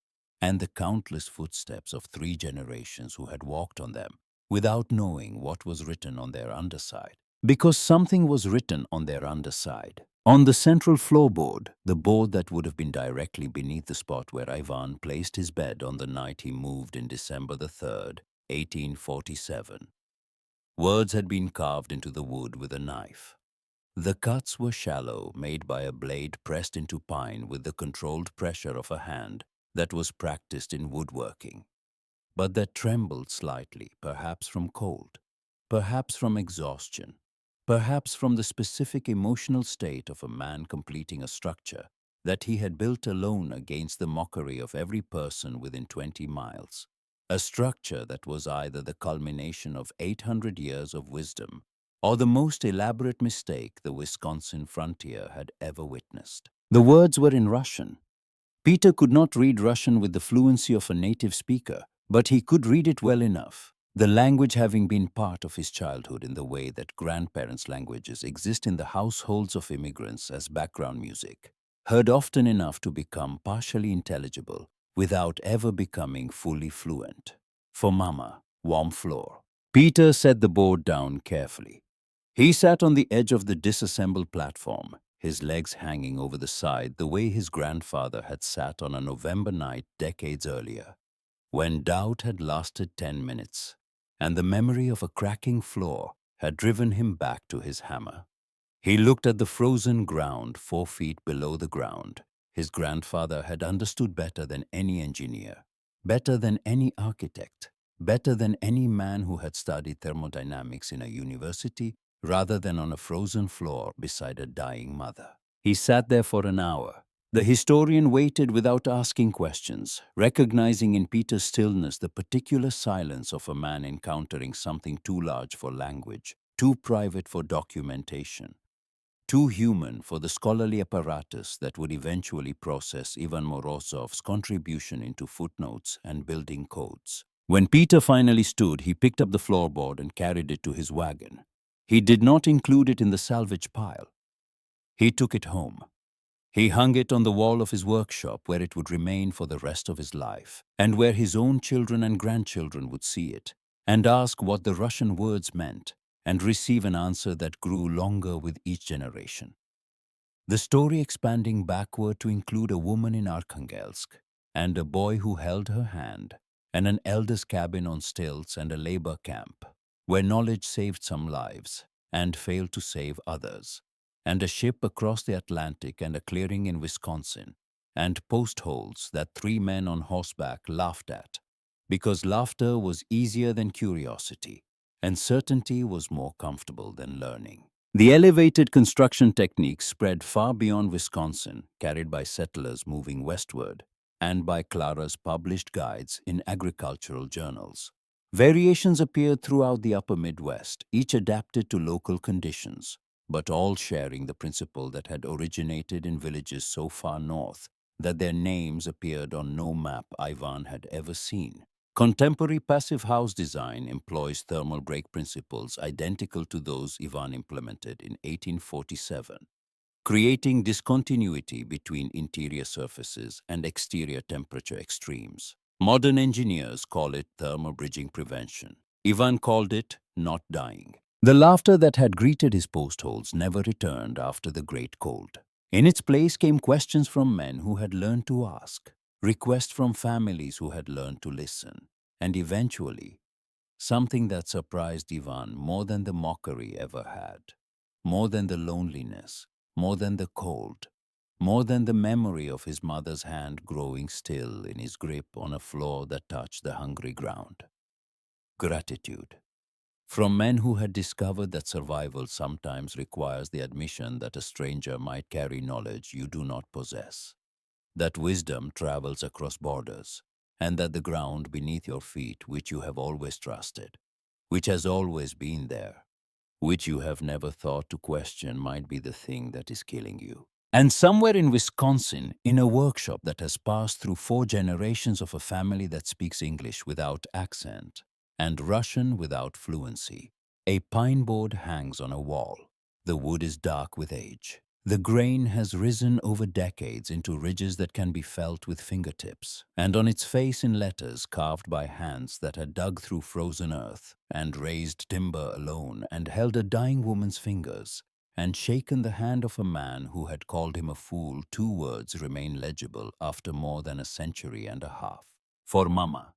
and the countless footsteps of 3 generations who had walked on them without knowing what was written on their underside. Because something was written on their underside. On the central floorboard, the board that would have been directly beneath the spot where Ivan placed his bed on the night he moved in December the 3rd, 1847. Words had been carved into the wood with a knife. The cuts were shallow, made by a blade pressed into pine with the controlled pressure of a hand that was practiced in woodworking. but that trembled slightly, perhaps from cold, perhaps from exhaustion, perhaps from the specific emotional state of a man completing a structure that he had built alone against the mockery of every person within 20 miles. A structure that was either the culmination of 800 years of wisdom or the most elaborate mistake the Wisconsin frontier had ever witnessed. The words were in Russian. Peter could not read Russian with the fluency of a native speaker, but he could read it well enough, the language having been part of his childhood in the way that grandparents' languages exist in the households of immigrants as background music, heard often enough to become partially intelligible without ever becoming fully fluent. For Mama, warm floor. Peter set the board down carefully. He sat on the edge of the disassembled platform, his legs hanging over the side the way his grandfather had sat on a November night decades earlier, when doubt had lasted 10 minutes, and the memory of a cracking floor had driven him back to his hammer. He looked at the frozen ground 4 feet below the ground. His grandfather had understood better than any engineer, better than any architect, better than any man who had studied thermodynamics in a university rather than on a frozen floor beside a dying mother. He sat there for an hour. The historian waited without asking questions, recognizing in Peter's stillness the particular silence of a man encountering something too large for language, too private for documentation, too human for the scholarly apparatus that would eventually process Ivan Morozov's contribution into footnotes and building codes. When Peter finally stood, he picked up the floorboard and carried it to his wagon. He did not include it in the salvage pile. He took it home. He hung it on the wall of his workshop where it would remain for the rest of his life, and where his own children and grandchildren would see it, and ask what the Russian words meant, and receive an answer that grew longer with each generation. The story expanding backward to include a woman in Arkhangelsk, and a boy who held her hand, and an elder's cabin on stilts and a labor camp, where knowledge saved some lives and failed to save others, and a ship across the Atlantic and a clearing in Wisconsin, and post holes that 3 men on horseback laughed at, because laughter was easier than curiosity, and certainty was more comfortable than learning. The elevated construction techniques spread far beyond Wisconsin, carried by settlers moving westward, and by Clara's published guides in agricultural journals. Variations appeared throughout the upper Midwest, each adapted to local conditions, but all sharing the principle that had originated in villages so far north that their names appeared on no map Ivan had ever seen. Contemporary passive house design employs thermal break principles identical to those Ivan implemented in 1847, creating discontinuity between interior surfaces and exterior temperature extremes. Modern engineers call it thermal bridging prevention. Ivan called it not dying. The laughter that had greeted his post holes never returned after the Great Cold. In its place came questions from men who had learned to ask, requests from families who had learned to listen, and eventually, something that surprised Ivan more than the mockery ever had, more than the loneliness, more than the cold, more than the memory of his mother's hand growing still in his grip on a floor that touched the hungry ground. Gratitude. From men who had discovered that survival sometimes requires the admission that a stranger might carry knowledge you do not possess, that wisdom travels across borders, and that the ground beneath your feet, which you have always trusted, which has always been there, which you have never thought to question, might be the thing that is killing you. And somewhere in Wisconsin, in a workshop that has passed through 4 generations of a family that speaks English without accent and Russian without fluency, a pine board hangs on a wall. The wood is dark with age. The grain has risen over decades into ridges that can be felt with fingertips, and on its face in letters carved by hands that had dug through frozen earth and raised timber alone and held a dying woman's fingers and shaken the hand of a man who had called him a fool, 2 words remain legible after more than a century and a half. For Mama.